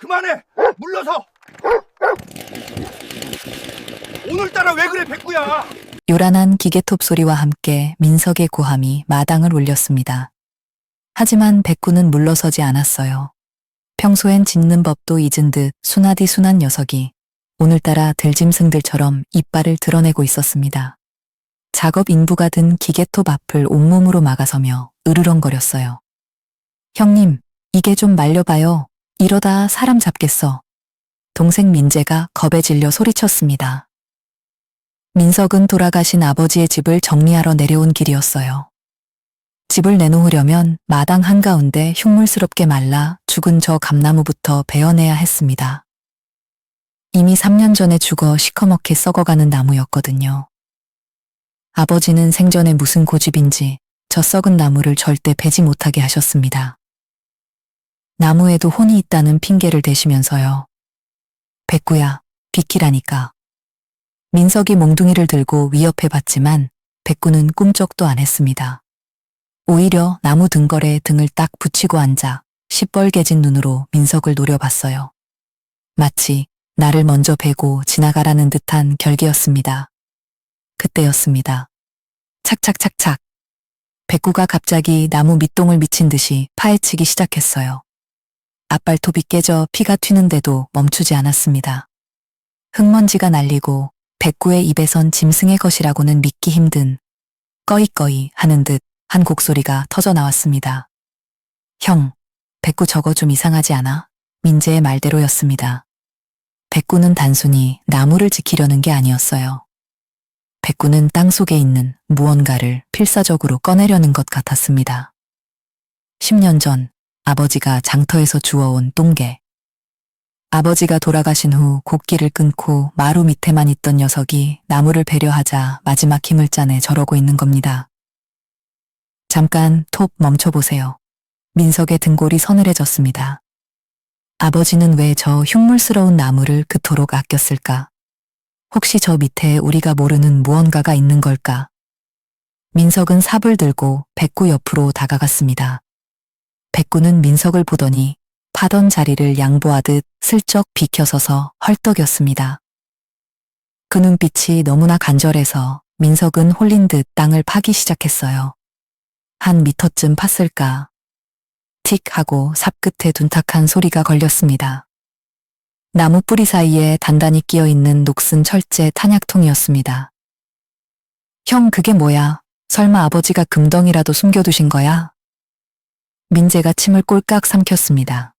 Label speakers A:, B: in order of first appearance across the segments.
A: 그만해! 물러서! 오늘따라 왜 그래, 백구야?
B: 요란한 기계톱 소리와 함께 민석의 고함이 마당을 울렸습니다. 하지만 백구는 물러서지 않았어요. 평소엔 짖는 법도 잊은 듯 순하디 순한 녀석이 오늘따라 들짐승들처럼 이빨을 드러내고 있었습니다. 작업 인부가 든 기계톱 앞을 온몸으로 막아서며 으르렁거렸어요. 형님, 이게 좀 말려봐요. 이러다 사람 잡겠어. 동생 민재가 겁에 질려 소리쳤습니다. 민석은 돌아가신 아버지의 집을 정리하러 내려온 길이었어요. 집을 내놓으려면 마당 한가운데 흉물스럽게 말라 죽은 저 감나무부터 베어내야 했습니다. 이미 3년 전에 죽어 시커멓게 썩어가는 나무였거든요. 아버지는 생전에 무슨 고집인지 저 썩은 나무를 절대 베지 못하게 하셨습니다. 나무에도 혼이 있다는 핑계를 대시면서요. 백구야, 비키라니까. 민석이 몽둥이를 들고 위협해봤지만 백구는 꿈쩍도 안 했습니다. 오히려 나무 등걸에 등을 딱 붙이고 앉아 시뻘개진 눈으로 민석을 노려봤어요. 마치 나를 먼저 베고 지나가라는 듯한 결계였습니다. 그때였습니다. 착착착착. 백구가 갑자기 나무 밑동을 미친 듯이 파헤치기 시작했어요. 앞발톱이 깨져 피가 튀는데도 멈추지 않았습니다. 흙먼지가 날리고 백구의 입에선 짐승의 것이라고는 믿기 힘든 꺼이꺼이 하는 듯 한 곡소리가 터져 나왔습니다. 형, 백구 저거 좀 이상하지 않아? 민재의 말대로였습니다. 백구는 단순히 나무를 지키려는 게 아니었어요. 백구는 땅속에 있는 무언가를 필사적으로 꺼내려는 것 같았습니다. 10년 전 아버지가 장터에서 주워온 똥개. 아버지가 돌아가신 후 곡기를 끊고 마루 밑에만 있던 녀석이 나무를 베려하자 마지막 힘을 짜내 저러고 있는 겁니다. 잠깐 톱 멈춰보세요. 민석의 등골이 서늘해졌습니다. 아버지는 왜 저 흉물스러운 나무를 그토록 아꼈을까? 혹시 저 밑에 우리가 모르는 무언가가 있는 걸까? 민석은 삽을 들고 백구 옆으로 다가갔습니다. 백구는 민석을 보더니 파던 자리를 양보하듯 슬쩍 비켜서서 헐떡였습니다. 그 눈빛이 너무나 간절해서 민석은 홀린 듯 땅을 파기 시작했어요. 한 미터쯤 팠을까? 틱 하고 삽 끝에 둔탁한 소리가 걸렸습니다. 나무 뿌리 사이에 단단히 끼어있는 녹슨 철제 탄약통이었습니다. 형, 그게 뭐야? 설마 아버지가 금덩이라도 숨겨두신 거야? 민재가 침을 꼴깍 삼켰습니다.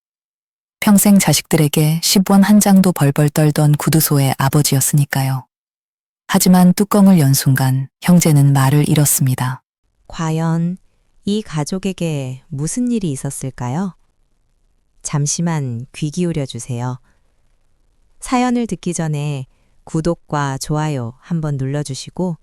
B: 평생 자식들에게 10원 한 장도 벌벌 떨던 구두소의 아버지였으니까요. 하지만 뚜껑을 연 순간 형제는 말을 잃었습니다.
C: 과연 이 가족에게 무슨 일이 있었을까요? 잠시만 귀 기울여 주세요. 사연을 듣기 전에 구독과 좋아요 한번 눌러주시고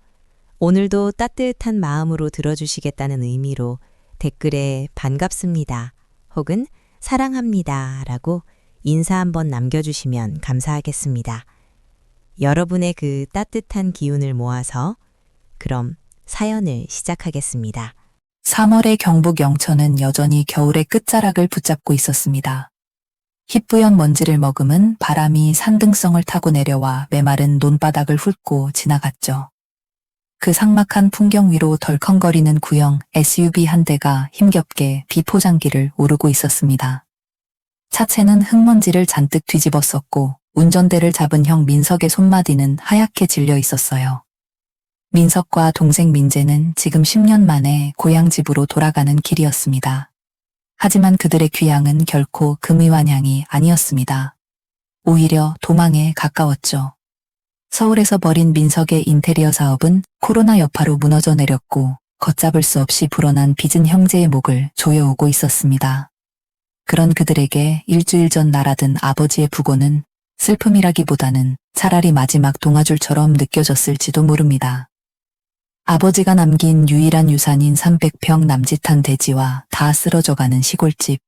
C: 오늘도 따뜻한 마음으로 들어주시겠다는 의미로 댓글에 반갑습니다 혹은 사랑합니다 라고 인사 한번 남겨주시면 감사하겠습니다. 여러분의 그 따뜻한 기운을 모아서 그럼 사연을 시작하겠습니다.
B: 3월의 경북 영천은 여전히 겨울의 끝자락을 붙잡고 있었습니다. 희뿌연 먼지를 머금은 바람이 산등성을 타고 내려와 메마른 논바닥을 훑고 지나갔죠. 그 삭막한 풍경 위로 덜컹거리는 구형 SUV 한 대가 힘겹게 비포장길을 오르고 있었습니다. 차체는 흙먼지를 잔뜩 뒤집었었고 운전대를 잡은 형 민석의 손마디는 하얗게 질려 있었어요. 민석과 동생 민재는 지금 10년 만에 고향집으로 돌아가는 길이었습니다. 하지만 그들의 귀향은 결코 금이환향이 아니었습니다. 오히려 도망에 가까웠죠. 서울에서 벌인 민석의 인테리어 사업은 코로나 여파로 무너져 내렸고 걷잡을 수 없이 불어난 빚은 형제의 목을 조여오고 있었습니다. 그런 그들에게 일주일 전 날아든 아버지의 부고는 슬픔이라기보다는 차라리 마지막 동화줄처럼 느껴졌을지도 모릅니다. 아버지가 남긴 유일한 유산인 300평 남짓한 대지와 다 쓰러져가는 시골집.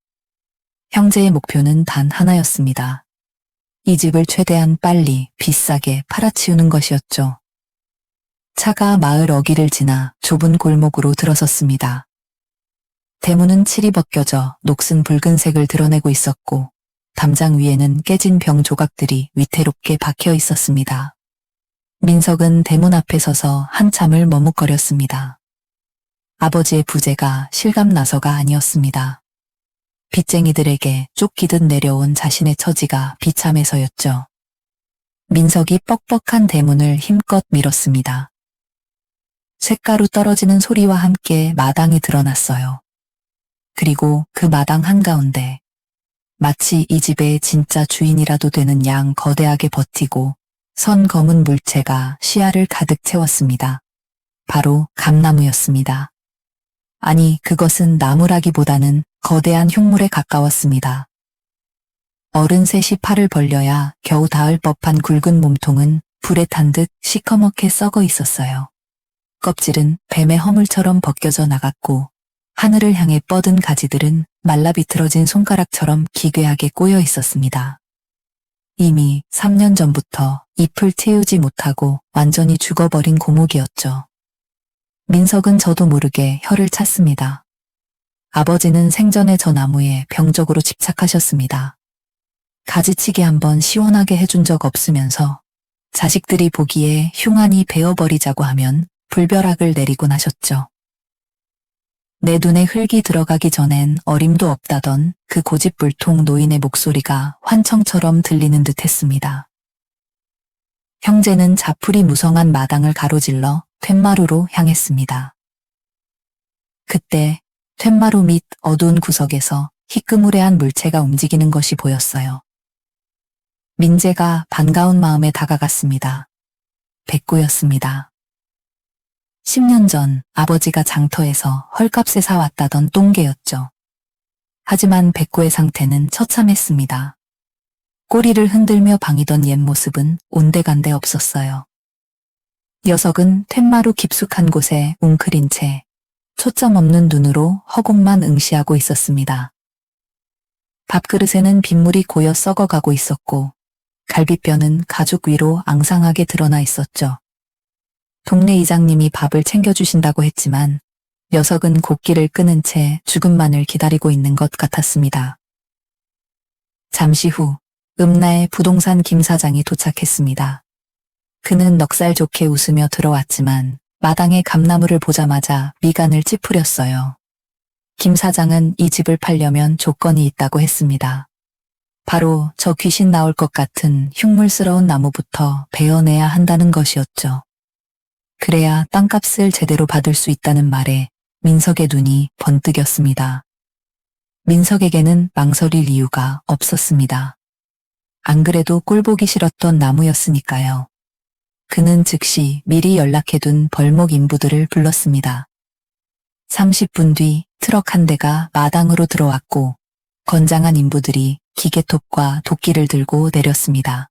B: 형제의 목표는 단 하나였습니다. 이 집을 최대한 빨리 비싸게 팔아치우는 것이었죠. 차가 마을 어귀를 지나 좁은 골목으로 들어섰습니다. 대문은 칠이 벗겨져 녹슨 붉은색을 드러내고 있었고 담장 위에는 깨진 병 조각들이 위태롭게 박혀 있었습니다. 민석은 대문 앞에 서서 한참을 머뭇거렸습니다. 아버지의 부재가 실감나서가 아니었습니다. 빚쟁이들에게 쫓기듯 내려온 자신의 처지가 비참해서였죠. 민석이 뻑뻑한 대문을 힘껏 밀었습니다. 쇳가루 떨어지는 소리와 함께 마당이 드러났어요. 그리고 그 마당 한가운데 마치 이 집의 진짜 주인이라도 되는 양 거대하게 버티고 선 검은 물체가 시야를 가득 채웠습니다. 바로 감나무였습니다. 아니, 그것은 나무라기보다는 거대한 흉물에 가까웠습니다. 어른 셋이 팔을 벌려야 겨우 닿을 법한 굵은 몸통은 불에 탄 듯 시커멓게 썩어 있었어요. 껍질은 뱀의 허물처럼 벗겨져 나갔고 하늘을 향해 뻗은 가지들은 말라 비틀어진 손가락처럼 기괴하게 꼬여 있었습니다. 이미 3년 전부터 잎을 틔우지 못하고 완전히 죽어버린 고목이었죠. 민석은 저도 모르게 혀를 찼습니다. 아버지는 생전에 저 나무에 병적으로 집착하셨습니다. 가지치기 한번 시원하게 해준 적 없으면서 자식들이 보기에 흉안히 베어버리자고 하면 불벼락을 내리곤 하셨죠. 내 눈에 흙이 들어가기 전엔 어림도 없다던 그 고집불통 노인의 목소리가 환청처럼 들리는 듯 했습니다. 형제는 자풀이 무성한 마당을 가로질러 툇마루로 향했습니다. 그때 툇마루 밑 어두운 구석에서 희끄무레한 물체가 움직이는 것이 보였어요. 민재가 반가운 마음에 다가갔습니다. 백구였습니다. 10년 전 아버지가 장터에서 헐값에 사왔다던 똥개였죠. 하지만 백구의 상태는 처참했습니다. 꼬리를 흔들며 방이던 옛 모습은 온데간데 없었어요. 녀석은 툇마루 깊숙한 곳에 웅크린 채 초점 없는 눈으로 허공만 응시하고 있었습니다. 밥그릇에는 빗물이 고여 썩어가고 있었고 갈비뼈는 가죽 위로 앙상하게 드러나 있었죠. 동네 이장님이 밥을 챙겨주신다고 했지만 녀석은 곡기를 끊은 채 죽음만을 기다리고 있는 것 같았습니다. 잠시 후 읍나의 부동산 김 사장이 도착했습니다. 그는 넉살 좋게 웃으며 들어왔지만 마당에 감나무를 보자마자 미간을 찌푸렸어요. 김 사장은 이 집을 팔려면 조건이 있다고 했습니다. 바로 저 귀신 나올 것 같은 흉물스러운 나무부터 베어내야 한다는 것이었죠. 그래야 땅값을 제대로 받을 수 있다는 말에 민석의 눈이 번뜩였습니다. 민석에게는 망설일 이유가 없었습니다. 안 그래도 꼴보기 싫었던 나무였으니까요. 그는 즉시 미리 연락해둔 벌목 인부들을 불렀습니다. 30분 뒤 트럭 한 대가 마당으로 들어왔고 건장한 인부들이 기계톱과 도끼를 들고 내렸습니다.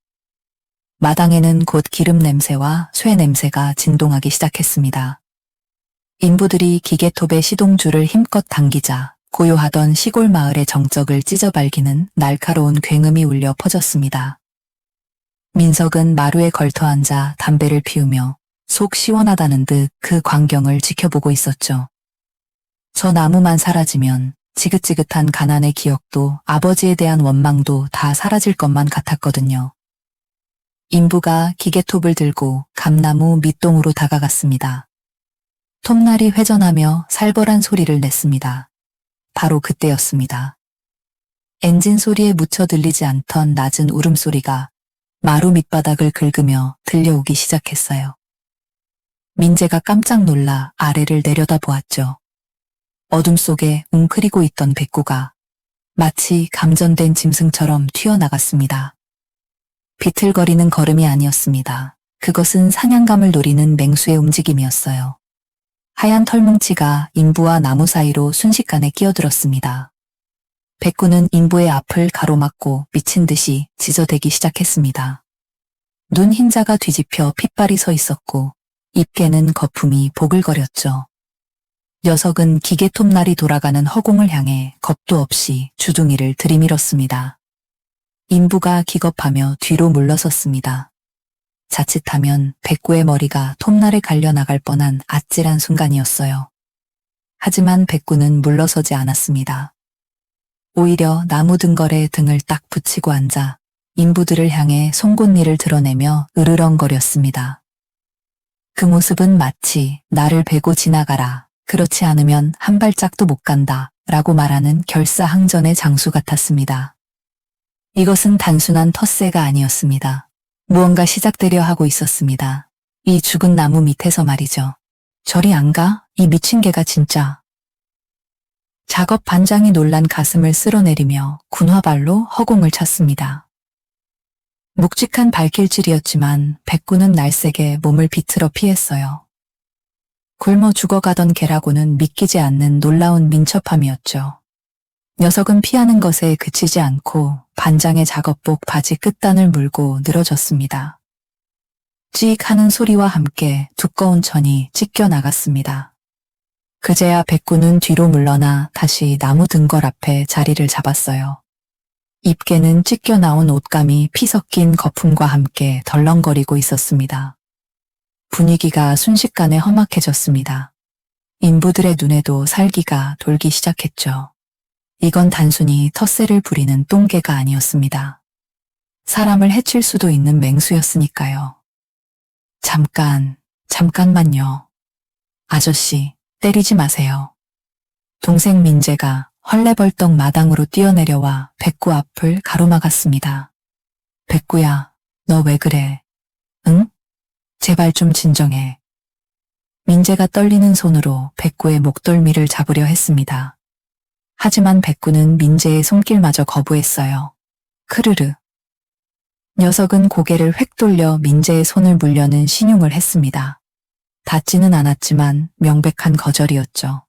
B: 마당에는 곧 기름 냄새와 쇠 냄새가 진동하기 시작했습니다. 인부들이 기계톱의 시동줄을 힘껏 당기자 고요하던 시골 마을의 정적을 찢어발기는 날카로운 굉음이 울려 퍼졌습니다. 민석은 마루에 걸터앉아 담배를 피우며 속 시원하다는 듯 그 광경을 지켜보고 있었죠. 저 나무만 사라지면 지긋지긋한 가난의 기억도 아버지에 대한 원망도 다 사라질 것만 같았거든요. 인부가 기계톱을 들고 감나무 밑동으로 다가갔습니다. 톱날이 회전하며 살벌한 소리를 냈습니다. 바로 그때였습니다. 엔진 소리에 묻혀 들리지 않던 낮은 울음소리가 마루 밑바닥을 긁으며 들려오기 시작했어요. 민재가 깜짝 놀라 아래를 내려다보았죠. 어둠 속에 웅크리고 있던 백구가 마치 감전된 짐승처럼 튀어나갔습니다. 비틀거리는 걸음이 아니었습니다. 그것은 사냥감을 노리는 맹수의 움직임이었어요. 하얀 털뭉치가 인부와 나무 사이로 순식간에 끼어들었습니다. 백구는 인부의 앞을 가로막고 미친 듯이 지저대기 시작했습니다. 눈 흰자가 뒤집혀 핏발이 서 있었고 입게는 거품이 보글거렸죠. 녀석은 기계톱날이 돌아가는 허공을 향해 겁도 없이 주둥이를 들이밀었습니다. 인부가 기겁하며 뒤로 물러섰습니다. 자칫하면 백구의 머리가 톱날에 갈려나갈 뻔한 아찔한 순간이었어요. 하지만 백구는 물러서지 않았습니다. 오히려 나무 등걸에 등을 딱 붙이고 앉아 인부들을 향해 송곳니를 드러내며 으르렁거렸습니다. 그 모습은 마치 나를 베고 지나가라, 그렇지 않으면 한 발짝도 못 간다 라고 말하는 결사항전의 장수 같았습니다. 이것은 단순한 텃세가 아니었습니다. 무언가 시작되려 하고 있었습니다. 이 죽은 나무 밑에서 말이죠. 저리 안 가? 이 미친 개가 진짜. 작업 반장이 놀란 가슴을 쓸어내리며 군화발로 허공을 찼습니다. 묵직한 발길질이었지만 백구는 날쌔게 몸을 비틀어 피했어요. 굶어 죽어가던 개라고는 믿기지 않는 놀라운 민첩함이었죠. 녀석은 피하는 것에 그치지 않고 반장의 작업복 바지 끝단을 물고 늘어졌습니다. 찌익 하는 소리와 함께 두꺼운 천이 찢겨 나갔습니다. 그제야 백구는 뒤로 물러나 다시 나무 등걸 앞에 자리를 잡았어요. 입게는 찢겨 나온 옷감이 피 섞인 거품과 함께 덜렁거리고 있었습니다. 분위기가 순식간에 험악해졌습니다. 인부들의 눈에도 살기가 돌기 시작했죠. 이건 단순히 텃세를 부리는 똥개가 아니었습니다. 사람을 해칠 수도 있는 맹수였으니까요. 잠깐만요. 아저씨, 때리지 마세요. 동생 민재가 헐레벌떡 마당으로 뛰어내려와 백구 앞을 가로막았습니다. 백구야, 너 왜 그래? 응? 제발 좀 진정해. 민재가 떨리는 손으로 백구의 목덜미를 잡으려 했습니다. 하지만 백구는 민재의 손길마저 거부했어요. 크르르. 녀석은 고개를 획 돌려 민재의 손을 물려는 신용을 했습니다. 닿지는 않았지만 명백한 거절이었죠.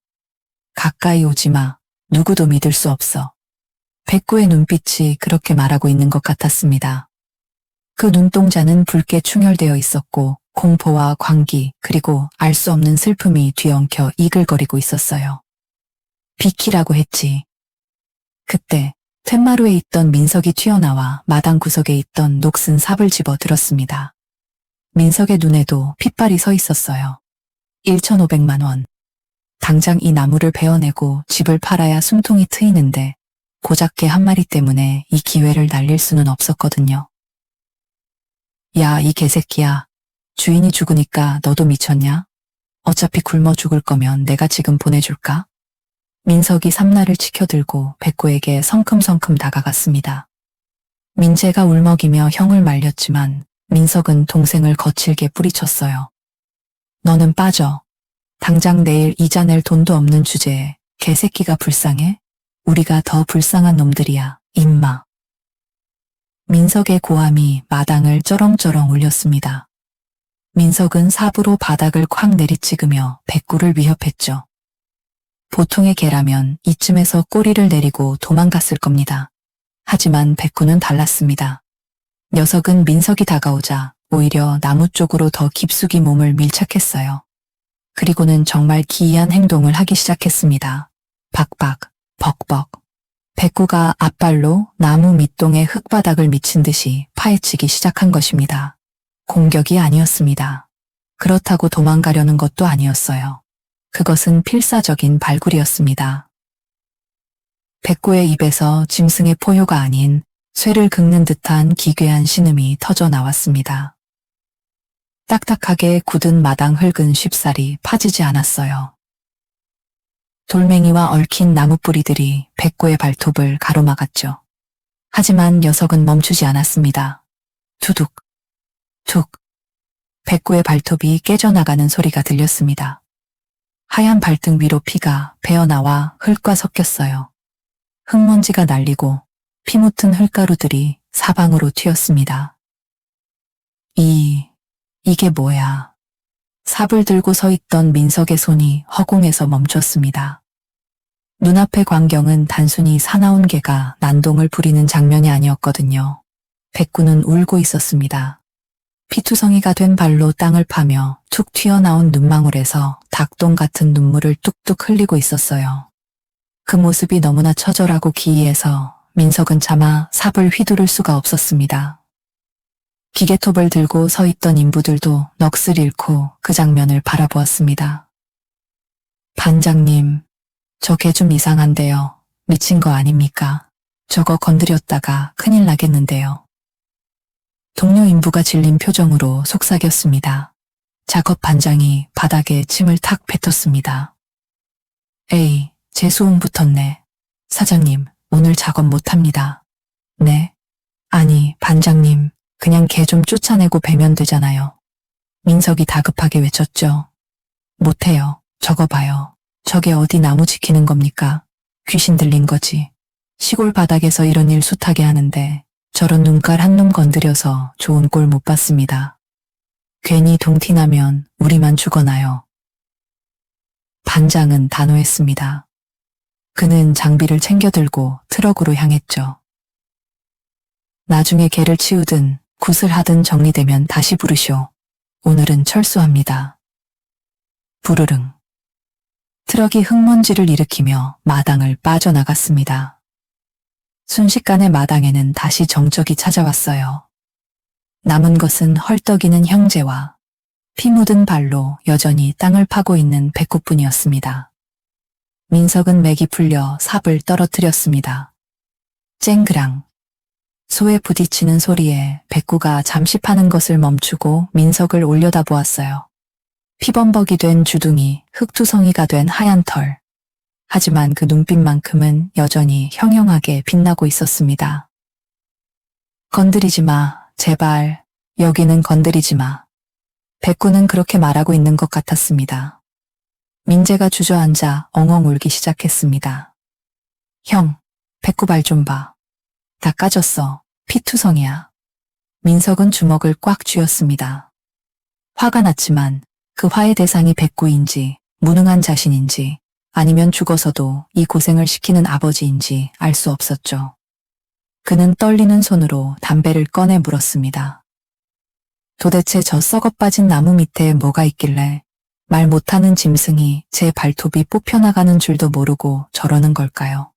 B: 가까이 오지 마. 누구도 믿을 수 없어. 백구의 눈빛이 그렇게 말하고 있는 것 같았습니다. 그 눈동자는 붉게 충혈되어 있었고 공포와 광기 그리고 알 수 없는 슬픔이 뒤엉켜 이글거리고 있었어요. 비키라고 했지. 그때 툇마루에 있던 민석이 튀어나와 마당 구석에 있던 녹슨 삽을 집어 들었습니다. 민석의 눈에도 핏발이 서 있었어요. 1,500만 원. 당장 이 나무를 베어내고 집을 팔아야 숨통이 트이는데 고작 개 한 마리 때문에 이 기회를 날릴 수는 없었거든요. 야, 이 개새끼야. 주인이 죽으니까 너도 미쳤냐? 어차피 굶어 죽을 거면 내가 지금 보내줄까? 민석이 삼나를 치켜들고 백구에게 성큼성큼 다가갔습니다. 민재가 울먹이며 형을 말렸지만 민석은 동생을 거칠게 뿌리쳤어요. 너는 빠져. 당장 내일 이자 낼 돈도 없는 주제에 개새끼가 불쌍해? 우리가 더 불쌍한 놈들이야, 임마. 민석의 고함이 마당을 쩌렁쩌렁 울렸습니다. 민석은 삽으로 바닥을 콱 내리찍으며 백구를 위협했죠. 보통의 개라면 이쯤에서 꼬리를 내리고 도망갔을 겁니다. 하지만 백구는 달랐습니다. 녀석은 민석이 다가오자 오히려 나무 쪽으로 더 깊숙이 몸을 밀착했어요. 그리고는 정말 기이한 행동을 하기 시작했습니다. 박박, 벅벅. 백구가 앞발로 나무 밑동의 흙바닥을 미친 듯이 파헤치기 시작한 것입니다. 공격이 아니었습니다. 그렇다고 도망가려는 것도 아니었어요. 그것은 필사적인 발굴이었습니다. 백구의 입에서 짐승의 포효가 아닌 쇠를 긁는 듯한 기괴한 신음이 터져 나왔습니다. 딱딱하게 굳은 마당 흙은 쉽사리 파지지 않았어요. 돌멩이와 얽힌 나무 뿌리들이 백구의 발톱을 가로막았죠. 하지만 녀석은 멈추지 않았습니다. 두둑, 툭. 백구의 발톱이 깨져나가는 소리가 들렸습니다. 하얀 발등 위로 피가 배어나와 흙과 섞였어요. 흙먼지가 날리고 피 묻은 흙가루들이 사방으로 튀었습니다. 이게 뭐야? 삽을 들고 서 있던 민석의 손이 허공에서 멈췄습니다. 눈앞의 광경은 단순히 사나운 개가 난동을 부리는 장면이 아니었거든요. 백구는 울고 있었습니다. 피투성이가 된 발로 땅을 파며 툭 튀어나온 눈망울에서 닭똥 같은 눈물을 뚝뚝 흘리고 있었어요. 그 모습이 너무나 처절하고 기이해서 민석은 차마 삽을 휘두를 수가 없었습니다. 기계톱을 들고 서 있던 인부들도 넋을 잃고 그 장면을 바라보았습니다. 반장님, 저 개 좀 이상한데요. 미친 거 아닙니까? 저거 건드렸다가 큰일 나겠는데요. 동료 인부가 질린 표정으로 속삭였습니다. 작업 반장이 바닥에 침을 탁 뱉었습니다. 에이, 재수홍 붙었네. 사장님, 오늘 작업 못합니다. 네? 아니, 반장님, 그냥 걔 좀 쫓아내고 배면 되잖아요. 민석이 다급하게 외쳤죠. 못해요. 저거 봐요. 저게 어디 나무 지키는 겁니까? 귀신 들린 거지. 시골 바닥에서 이런 일 숱하게 하는데 저런 눈깔 한 놈 건드려서 좋은 꼴 못 봤습니다. 괜히 동티나면 우리만 죽어나요. 반장은 단호했습니다. 그는 장비를 챙겨들고 트럭으로 향했죠. 나중에 개를 치우든 굿을 하든 정리되면 다시 부르시오. 오늘은 철수합니다. 부르릉. 트럭이 흙먼지를 일으키며 마당을 빠져나갔습니다. 순식간에 마당에는 다시 정적이 찾아왔어요. 남은 것은 헐떡이는 형제와 피 묻은 발로 여전히 땅을 파고 있는 백구뿐이었습니다. 민석은 맥이 풀려 삽을 떨어뜨렸습니다. 쨍그랑. 소에 부딪히는 소리에 백구가 잠시 파는 것을 멈추고 민석을 올려다보았어요. 피범벅이 된 주둥이, 흙투성이가 된 하얀 털. 하지만 그 눈빛만큼은 여전히 형형하게 빛나고 있었습니다. 건드리지 마, 제발. 여기는 건드리지 마. 백구는 그렇게 말하고 있는 것 같았습니다. 민재가 주저앉아 엉엉 울기 시작했습니다. 형, 백구 발 좀 봐. 다 까졌어. 피투성이야. 민석은 주먹을 꽉 쥐었습니다. 화가 났지만 그 화의 대상이 백구인지 무능한 자신인지 아니면 죽어서도 이 고생을 시키는 아버지인지 알 수 없었죠. 그는 떨리는 손으로 담배를 꺼내 물었습니다. 도대체 저 썩어빠진 나무 밑에 뭐가 있길래 말 못하는 짐승이 제 발톱이 뽑혀나가는 줄도 모르고 저러는 걸까요?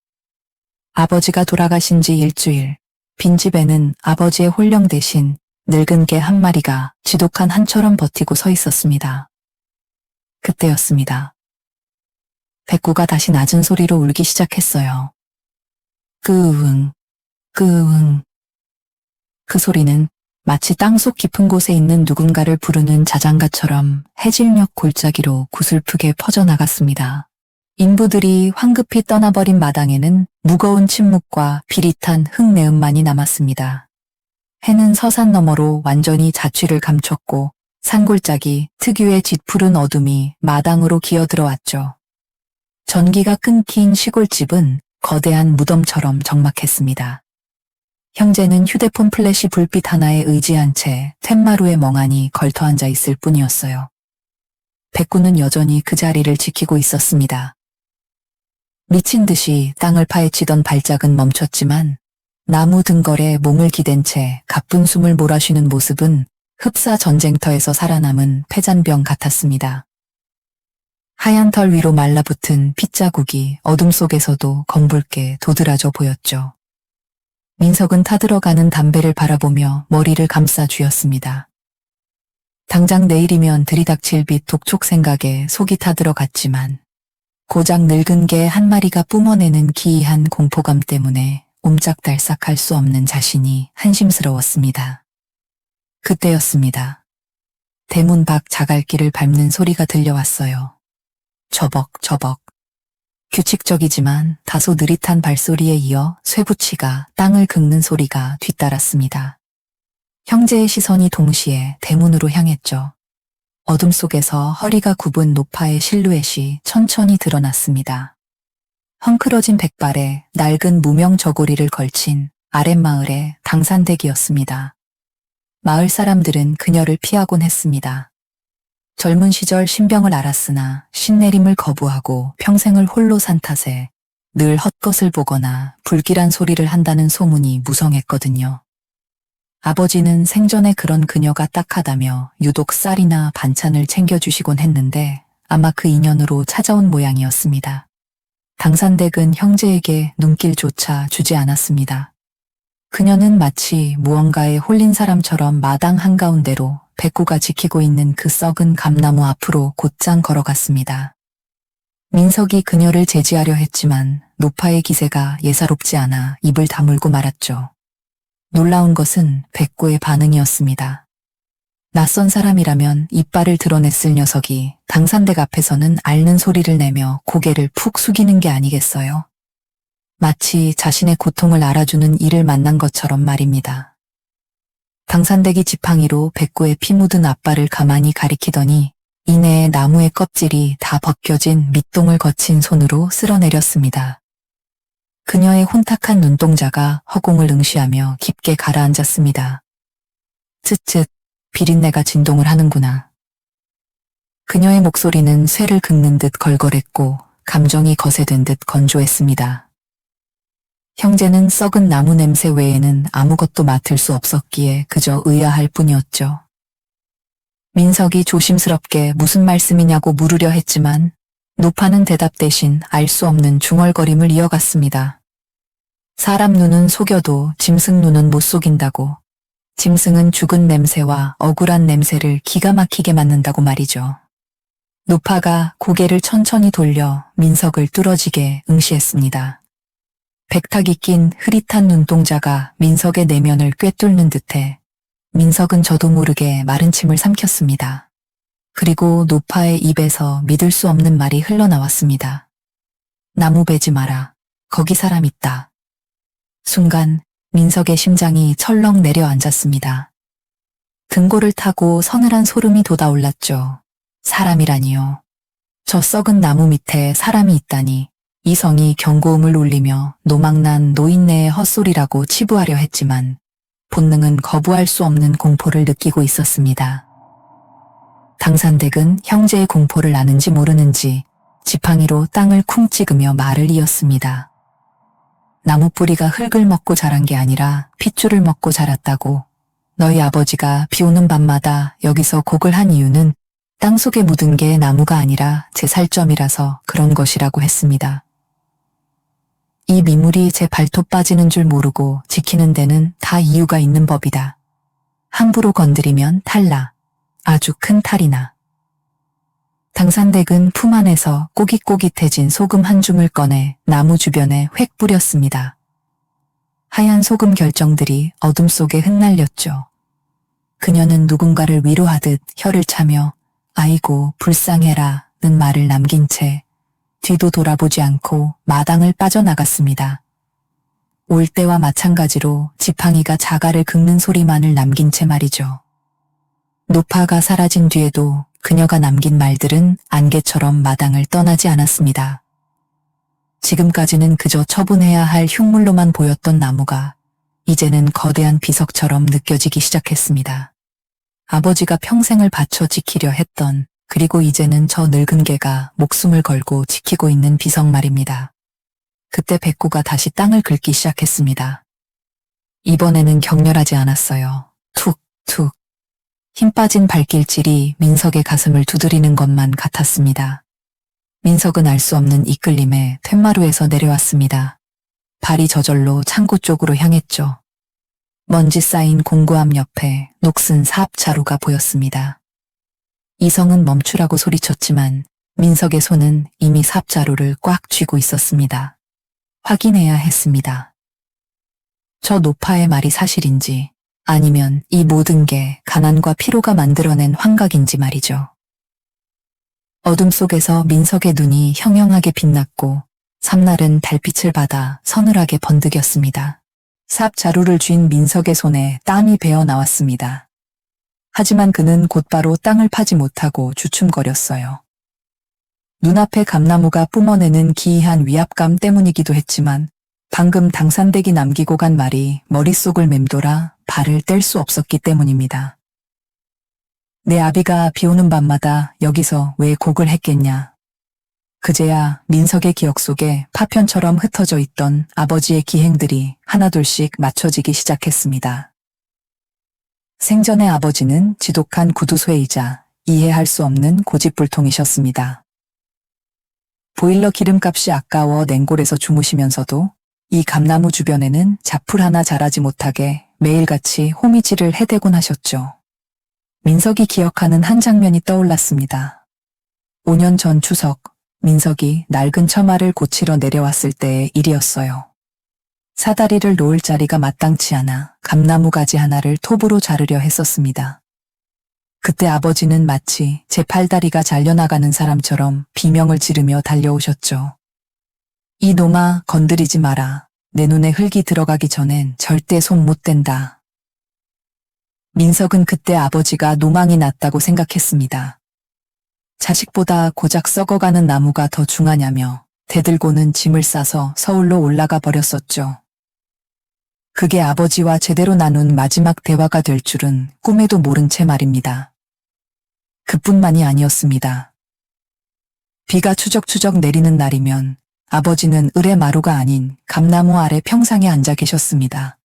B: 아버지가 돌아가신 지 일주일, 빈집에는 아버지의 홀령 대신 늙은 개 한 마리가 지독한 한처럼 버티고 서 있었습니다. 그때였습니다. 백구가 다시 낮은 소리로 울기 시작했어요. 끄응, 끄응. 그 소리는 마치 땅속 깊은 곳에 있는 누군가를 부르는 자장가처럼 해질녘 골짜기로 구슬프게 퍼져나갔습니다. 인부들이 황급히 떠나버린 마당에는 무거운 침묵과 비릿한 흙내음만이 남았습니다. 해는 서산 너머로 완전히 자취를 감췄고 산골짜기 특유의 짙푸른 어둠이 마당으로 기어들어왔죠. 전기가 끊긴 시골집은 거대한 무덤처럼 적막했습니다. 형제는 휴대폰 플래시 불빛 하나에 의지한 채 툇마루에 멍하니 걸터앉아 있을 뿐이었어요. 백구는 여전히 그 자리를 지키고 있었습니다. 미친 듯이 땅을 파헤치던 발작은 멈췄지만 나무 등걸에 몸을 기댄 채 가쁜 숨을 몰아쉬는 모습은 흡사 전쟁터에서 살아남은 패잔병 같았습니다. 하얀 털 위로 말라붙은 핏자국이 어둠 속에서도 검붉게 도드라져 보였죠. 민석은 타들어가는 담배를 바라보며 머리를 감싸 쥐었습니다. 당장 내일이면 들이닥칠 빛 독촉 생각에 속이 타들어갔지만 고작 늙은 개 한 마리가 뿜어내는 기이한 공포감 때문에 옴짝달싹할 수 없는 자신이 한심스러웠습니다. 그때였습니다. 대문 밖 자갈길을 밟는 소리가 들려왔어요. 저벅저벅. 규칙적이지만 다소 느릿한 발소리에 이어 쇠붙이가 땅을 긁는 소리가 뒤따랐습니다. 형제의 시선이 동시에 대문으로 향했죠. 어둠 속에서 허리가 굽은 노파의 실루엣이 천천히 드러났습니다. 헝클어진 백발에 낡은 무명 저고리를 걸친 아랫마을의 당산댁이었습니다. 마을 사람들은 그녀를 피하곤 했습니다. 젊은 시절 신병을 앓았으나 신내림을 거부하고 평생을 홀로 산 탓에 늘 헛것을 보거나 불길한 소리를 한다는 소문이 무성했거든요. 아버지는 생전에 그런 그녀가 딱하다며 유독 쌀이나 반찬을 챙겨주시곤 했는데 아마 그 인연으로 찾아온 모양이었습니다. 당산댁은 형제에게 눈길조차 주지 않았습니다. 그녀는 마치 무언가에 홀린 사람처럼 마당 한가운데로 백구가 지키고 있는 그 썩은 감나무 앞으로 곧장 걸어갔습니다. 민석이 그녀를 제지하려 했지만 노파의 기세가 예사롭지 않아 입을 다물고 말았죠. 놀라운 것은 백구의 반응이었습니다. 낯선 사람이라면 이빨을 드러냈을 녀석이 당산댁 앞에서는 앓는 소리를 내며 고개를 푹 숙이는 게 아니겠어요? 마치 자신의 고통을 알아주는 이를 만난 것처럼 말입니다. 당산댁이 지팡이로 백구의 피 묻은 앞발을 가만히 가리키더니 이내에 나무의 껍질이 다 벗겨진 밑동을 거친 손으로 쓸어내렸습니다. 그녀의 혼탁한 눈동자가 허공을 응시하며 깊게 가라앉았습니다. 쯧쯧, 비린내가 진동을 하는구나. 그녀의 목소리는 쇠를 긁는 듯 걸걸했고 감정이 거세된 듯 건조했습니다. 형제는 썩은 나무 냄새 외에는 아무것도 맡을 수 없었기에 그저 의아할 뿐이었죠. 민석이 조심스럽게 무슨 말씀이냐고 물으려 했지만 노파는 대답 대신 알 수 없는 중얼거림을 이어갔습니다. 사람 눈은 속여도 짐승 눈은 못 속인다고. 짐승은 죽은 냄새와 억울한 냄새를 기가 막히게 맡는다고 말이죠. 노파가 고개를 천천히 돌려 민석을 뚫어지게 응시했습니다. 백탁이 낀 흐릿한 눈동자가 민석의 내면을 꿰뚫는 듯해 민석은 저도 모르게 마른 침을 삼켰습니다. 그리고 노파의 입에서 믿을 수 없는 말이 흘러나왔습니다. 나무 베지 마라. 거기 사람 있다. 순간 민석의 심장이 철렁 내려앉았습니다. 등골을 타고 서늘한 소름이 돋아올랐죠. 사람이라니요. 저 썩은 나무 밑에 사람이 있다니. 이성이 경고음을 울리며 노망난 노인네의 헛소리라고 치부하려 했지만 본능은 거부할 수 없는 공포를 느끼고 있었습니다. 당산댁은 형제의 공포를 아는지 모르는지 지팡이로 땅을 쿵 찍으며 말을 이었습니다. 나무 뿌리가 흙을 먹고 자란 게 아니라 핏줄을 먹고 자랐다고. 너희 아버지가 비 오는 밤마다 여기서 곡을 한 이유는 땅속에 묻은 게 나무가 아니라 제 살점이라서 그런 것이라고 했습니다. 이 미물이 제 발톱 빠지는 줄 모르고 지키는 데는 다 이유가 있는 법이다. 함부로 건드리면 탈나. 아주 큰 탈이나. 당산댁은 품 안에서 꼬깃꼬깃해진 소금 한 줌을 꺼내 나무 주변에 획 뿌렸습니다. 하얀 소금 결정들이 어둠 속에 흩날렸죠. 그녀는 누군가를 위로하듯 혀를 차며 아이고 불쌍해라 는 말을 남긴 채 뒤도 돌아보지 않고 마당을 빠져나갔습니다. 올 때와 마찬가지로 지팡이가 자갈을 긁는 소리만을 남긴 채 말이죠. 노파가 사라진 뒤에도 그녀가 남긴 말들은 안개처럼 마당을 떠나지 않았습니다. 지금까지는 그저 처분해야 할 흉물로만 보였던 나무가 이제는 거대한 비석처럼 느껴지기 시작했습니다. 아버지가 평생을 바쳐 지키려 했던, 그리고 이제는 저 늙은 개가 목숨을 걸고 지키고 있는 비석 말입니다. 그때 백구가 다시 땅을 긁기 시작했습니다. 이번에는 격렬하지 않았어요. 툭, 툭. 힘 빠진 발길질이 민석의 가슴을 두드리는 것만 같았습니다. 민석은 알 수 없는 이끌림에 툇마루에서 내려왔습니다. 발이 저절로 창고 쪽으로 향했죠. 먼지 쌓인 공구함 옆에 녹슨 사압자루가 보였습니다. 이성은 멈추라고 소리쳤지만 민석의 손은 이미 사압자루를 꽉 쥐고 있었습니다. 확인해야 했습니다. 저 노파의 말이 사실인지 아니면 이 모든 게 가난과 피로가 만들어낸 환각인지 말이죠. 어둠 속에서 민석의 눈이 형형하게 빛났고 삼날은 달빛을 받아 서늘하게 번득였습니다. 삽자루를 쥔 민석의 손에 땀이 배어 나왔습니다. 하지만 그는 곧바로 땅을 파지 못하고 주춤거렸어요. 눈앞의 감나무가 뿜어내는 기이한 위압감 때문이기도 했지만 방금 당산댁이 남기고 간 말이 머릿속을 맴돌아 발을 뗄 수 없었기 때문입니다. 내 아비가 비 오는 밤마다 여기서 왜 곡을 했겠냐. 그제야 민석의 기억 속에 파편처럼 흩어져 있던 아버지의 기행들이 하나둘씩 맞춰지기 시작했습니다. 생전의 아버지는 지독한 구두쇠이자 이해할 수 없는 고집불통이셨습니다. 보일러 기름값이 아까워 냉골에서 주무시면서도 이 감나무 주변에는 잡풀 하나 자라지 못하게 매일같이 호미질을 해대곤 하셨죠. 민석이 기억하는 한 장면이 떠올랐습니다. 5년 전 추석, 민석이 낡은 처마를 고치러 내려왔을 때의 일이었어요. 사다리를 놓을 자리가 마땅치 않아 감나무 가지 하나를 톱으로 자르려 했었습니다. 그때 아버지는 마치 제 팔다리가 잘려나가는 사람처럼 비명을 지르며 달려오셨죠. 이 놈아, 건드리지 마라. 내 눈에 흙이 들어가기 전엔 절대 손 못 댄다. 민석은 그때 아버지가 노망이 났다고 생각했습니다. 자식보다 고작 썩어가는 나무가 더 중하냐며 대들고는 짐을 싸서 서울로 올라가 버렸었죠. 그게 아버지와 제대로 나눈 마지막 대화가 될 줄은 꿈에도 모른 채 말입니다. 그뿐만이 아니었습니다. 비가 추적추적 내리는 날이면 아버지는 을의 마루가 아닌 감나무 아래 평상에 앉아 계셨습니다.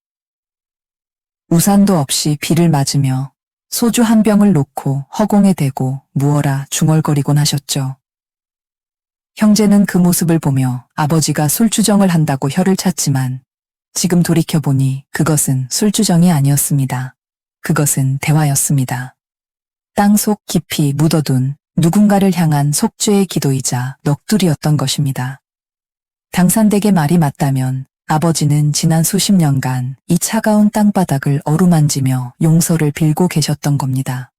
B: 우산도 없이 비를 맞으며 소주 한 병을 놓고 허공에 대고 무어라 중얼거리곤 하셨죠. 형제는 그 모습을 보며 아버지가 술주정을 한다고 혀를 찼지만 지금 돌이켜보니 그것은 술주정이 아니었습니다. 그것은 대화였습니다. 땅속 깊이 묻어둔 누군가를 향한 속죄의 기도이자 넋두리였던 것입니다. 당산댁의 말이 맞다면 아버지는 지난 수십 년간 이 차가운 땅바닥을 어루만지며 용서를 빌고 계셨던 겁니다.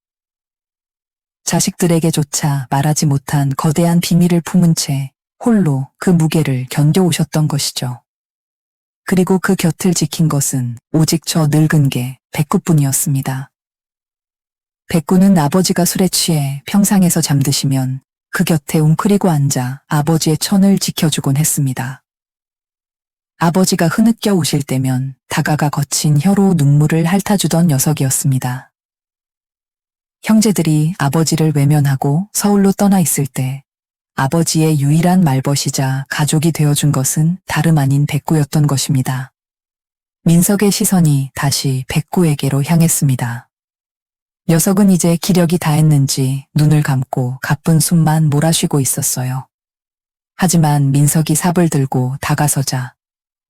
B: 자식들에게조차 말하지 못한 거대한 비밀을 품은 채 홀로 그 무게를 견뎌오셨던 것이죠. 그리고 그 곁을 지킨 것은 오직 저 늙은 개 백구뿐이었습니다. 백구는 아버지가 술에 취해 평상에서 잠드시면 그 곁에 웅크리고 앉아 아버지의 천을 지켜주곤 했습니다. 아버지가 흐느껴 오실 때면 다가가 거친 혀로 눈물을 핥아주던 녀석이었습니다. 형제들이 아버지를 외면하고 서울로 떠나 있을 때 아버지의 유일한 말벗이자 가족이 되어준 것은 다름 아닌 백구였던 것입니다. 민석의 시선이 다시 백구에게로 향했습니다. 녀석은 이제 기력이 다했는지 눈을 감고 가쁜 숨만 몰아쉬고 있었어요. 하지만 민석이 삽을 들고 다가서자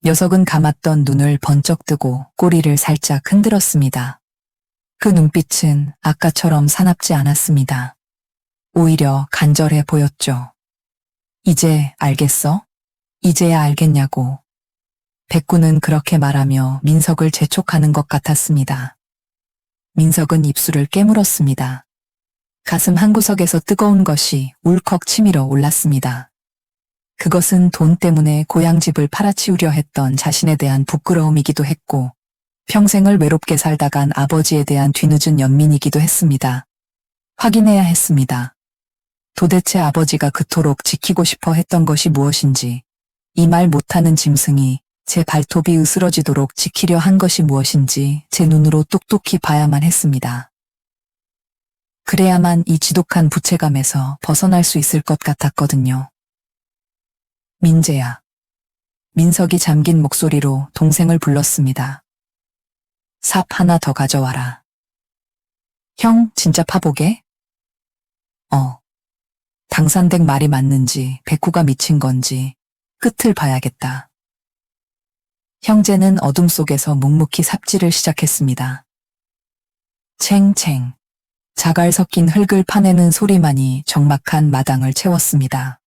B: 녀석은 감았던 눈을 번쩍 뜨고 꼬리를 살짝 흔들었습니다. 그 눈빛은 아까처럼 사납지 않았습니다. 오히려 간절해 보였죠. 이제 알겠어? 이제야 알겠냐고. 백구는 그렇게 말하며 민석을 재촉하는 것 같았습니다. 민석은 입술을 깨물었습니다. 가슴 한구석에서 뜨거운 것이 울컥 치밀어 올랐습니다. 그것은 돈 때문에 고향집을 팔아치우려 했던 자신에 대한 부끄러움이기도 했고 평생을 외롭게 살다간 아버지에 대한 뒤늦은 연민이기도 했습니다. 확인해야 했습니다. 도대체 아버지가 그토록 지키고 싶어 했던 것이 무엇인지, 이 말 못하는 짐승이 제 발톱이 으스러지도록 지키려 한 것이 무엇인지 제 눈으로 똑똑히 봐야만 했습니다. 그래야만 이 지독한 부채감에서 벗어날 수 있을 것 같았거든요. 민재야. 민석이 잠긴 목소리로 동생을 불렀습니다. 삽 하나 더 가져와라. 형, 진짜 파보게? 당산댁 말이 맞는지 백구가 미친 건지 끝을 봐야겠다. 형제는 어둠 속에서 묵묵히 삽질을 시작했습니다. 챙챙. 자갈 섞인 흙을 파내는 소리만이 적막한 마당을 채웠습니다.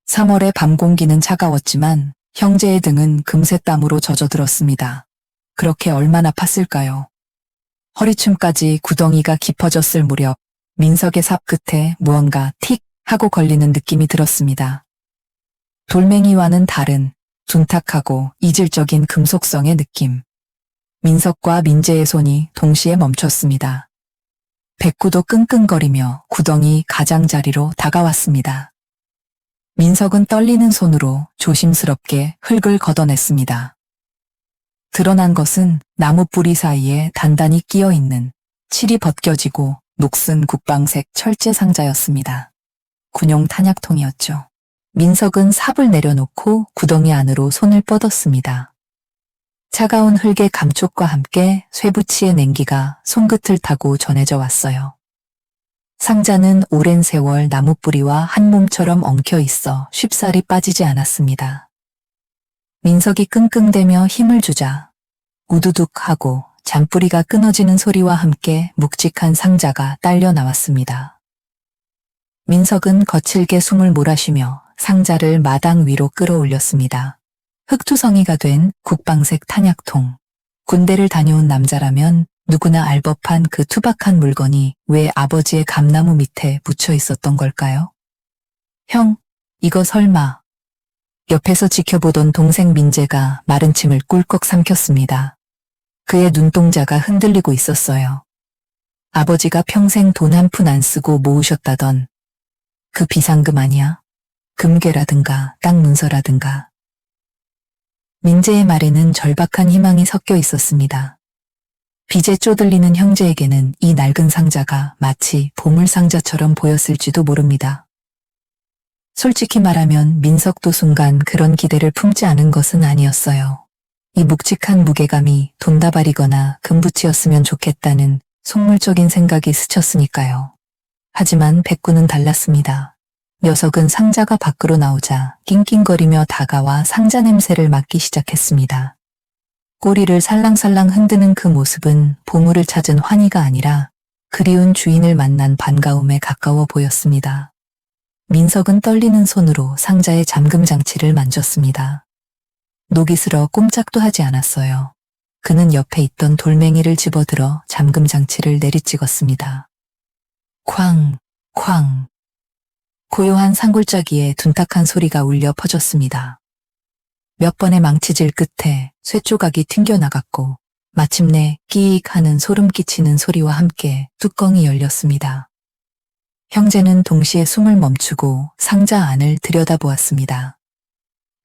B: 3월의 밤 공기는 차가웠지만 형제의 등은 금세 땀으로 젖어들었습니다. 그렇게 얼마나 팠을까요? 허리춤까지 구덩이가 깊어졌을 무렵 민석의 삽 끝에 무언가 틱 하고 걸리는 느낌이 들었습니다. 돌멩이와는 다른 둔탁하고 이질적인 금속성의 느낌. 민석과 민재의 손이 동시에 멈췄습니다. 백구도 끙끙거리며 구덩이 가장자리로 다가왔습니다. 민석은 떨리는 손으로 조심스럽게 흙을 걷어냈습니다. 드러난 것은 나무 뿌리 사이에 단단히 끼어 있는 칠이 벗겨지고 녹슨 국방색 철제 상자였습니다. 군용 탄약통이었죠. 민석은 삽을 내려놓고 구덩이 안으로 손을 뻗었습니다. 차가운 흙의 감촉과 함께 쇠붙이의 냉기가 손끝을 타고 전해져 왔어요. 상자는 오랜 세월 나무 뿌리와 한 몸처럼 엉켜 있어 쉽사리 빠지지 않았습니다. 민석이 끙끙대며 힘을 주자 우두둑 하고 잔뿌리가 끊어지는 소리와 함께 묵직한 상자가 딸려 나왔습니다. 민석은 거칠게 숨을 몰아쉬며 상자를 마당 위로 끌어올렸습니다. 흑투성이가 된 국방색 탄약통. 군대를 다녀온 남자라면 누구나 알 법한 그 투박한 물건이 왜 아버지의 감나무 밑에 묻혀 있었던 걸까요? 형, 이거 설마. 옆에서 지켜보던 동생 민재가 마른 침을 꿀꺽 삼켰습니다. 그의 눈동자가 흔들리고 있었어요. 아버지가 평생 돈 한 푼 안 쓰고 모으셨다던 그 비상금 아니야? 금괴라든가 땅 문서라든가. 민재의 말에는 절박한 희망이 섞여 있었습니다. 빚에 쪼들리는 형제에게는 이 낡은 상자가 마치 보물상자처럼 보였을지도 모릅니다. 솔직히 말하면 민석도 순간 그런 기대를 품지 않은 것은 아니었어요. 이 묵직한 무게감이 돈다발이거나 금붙이었으면 좋겠다는 속물적인 생각이 스쳤으니까요. 하지만 백구는 달랐습니다. 녀석은 상자가 밖으로 나오자 낑낑거리며 다가와 상자 냄새를 맡기 시작했습니다. 꼬리를 살랑살랑 흔드는 그 모습은 보물을 찾은 환희가 아니라 그리운 주인을 만난 반가움에 가까워 보였습니다. 민석은 떨리는 손으로 상자의 잠금 장치를 만졌습니다. 녹이 슬어 꼼짝도 하지 않았어요. 그는 옆에 있던 돌멩이를 집어들어 잠금 장치를 내리찍었습니다. 쾅, 쾅. 고요한 산골짜기에 둔탁한 소리가 울려 퍼졌습니다. 몇 번의 망치질 끝에 쇠조각이 튕겨나갔고 마침내 끼익 하는 소름 끼치는 소리와 함께 뚜껑이 열렸습니다. 형제는 동시에 숨을 멈추고 상자 안을 들여다보았습니다.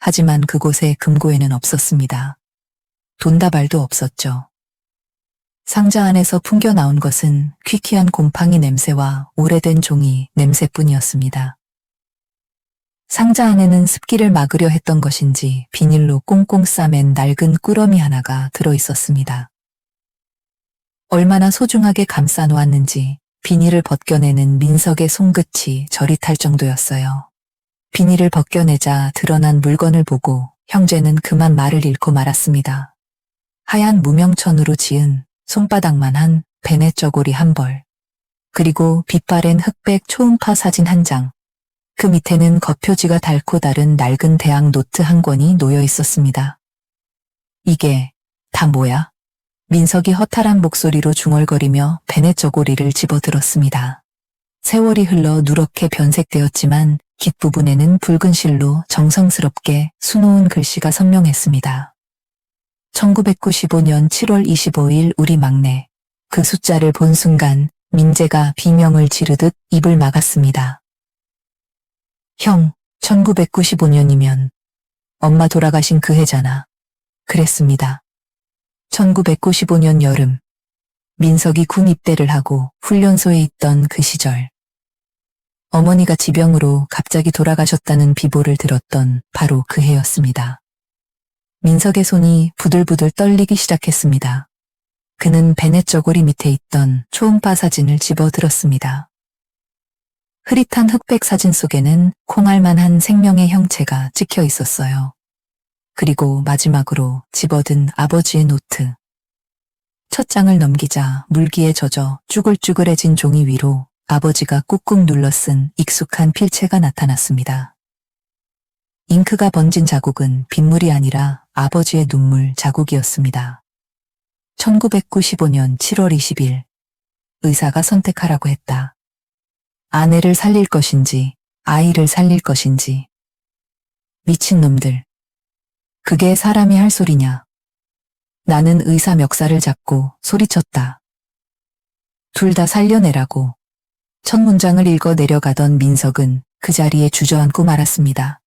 B: 하지만 그곳에 금고에는 없었습니다. 돈다발도 없었죠. 상자 안에서 풍겨 나온 것은 퀴퀴한 곰팡이 냄새와 오래된 종이 냄새뿐이었습니다. 상자 안에는 습기를 막으려 했던 것인지 비닐로 꽁꽁 싸맨 낡은 꾸러미 하나가 들어 있었습니다. 얼마나 소중하게 감싸 놓았는지 비닐을 벗겨내는 민석의 손끝이 저릿할 정도였어요. 비닐을 벗겨내자 드러난 물건을 보고 형제는 그만 말을 잃고 말았습니다. 하얀 무명천으로 지은 손바닥만한 베네 저고리 한 벌, 그리고 빛바랜 흑백 초음파 사진 한 장, 그 밑에는 겉표지가 닳고 다른 낡은 대학 노트 한 권이 놓여 있었습니다. 이게 다 뭐야? 민석이 허탈한 목소리로 중얼거리며 베네 저고리를 집어들었습니다. 세월이 흘러 누렇게 변색되었지만 깃부분에는 붉은 실로 정성스럽게 수놓은 글씨가 선명했습니다. 1995년 7월 25일 우리 막내. 그 숫자를 본 순간 민재가 비명을 지르듯 입을 막았습니다. 형, 1995년이면 엄마 돌아가신 그 해잖아. 그랬습니다. 1995년 여름, 민석이 군 입대를 하고 훈련소에 있던 그 시절. 어머니가 지병으로 갑자기 돌아가셨다는 비보를 들었던 바로 그 해였습니다. 민석의 손이 부들부들 떨리기 시작했습니다. 그는 베네 저고리 밑에 있던 초음파 사진을 집어들었습니다. 흐릿한 흑백 사진 속에는 콩알만한 생명의 형체가 찍혀 있었어요. 그리고 마지막으로 집어든 아버지의 노트. 첫 장을 넘기자 물기에 젖어 쭈글쭈글해진 종이 위로 아버지가 꾹꾹 눌러 쓴 익숙한 필체가 나타났습니다. 잉크가 번진 자국은 빗물이 아니라 아버지의 눈물 자국이었습니다. 1995년 7월 20일, 의사가 선택하라고 했다. 아내를 살릴 것인지, 아이를 살릴 것인지. 미친놈들. 그게 사람이 할 소리냐. 나는 의사 멱살을 잡고 소리쳤다. 둘 다 살려내라고. 첫 문장을 읽어 내려가던 민석은 그 자리에 주저앉고 말았습니다.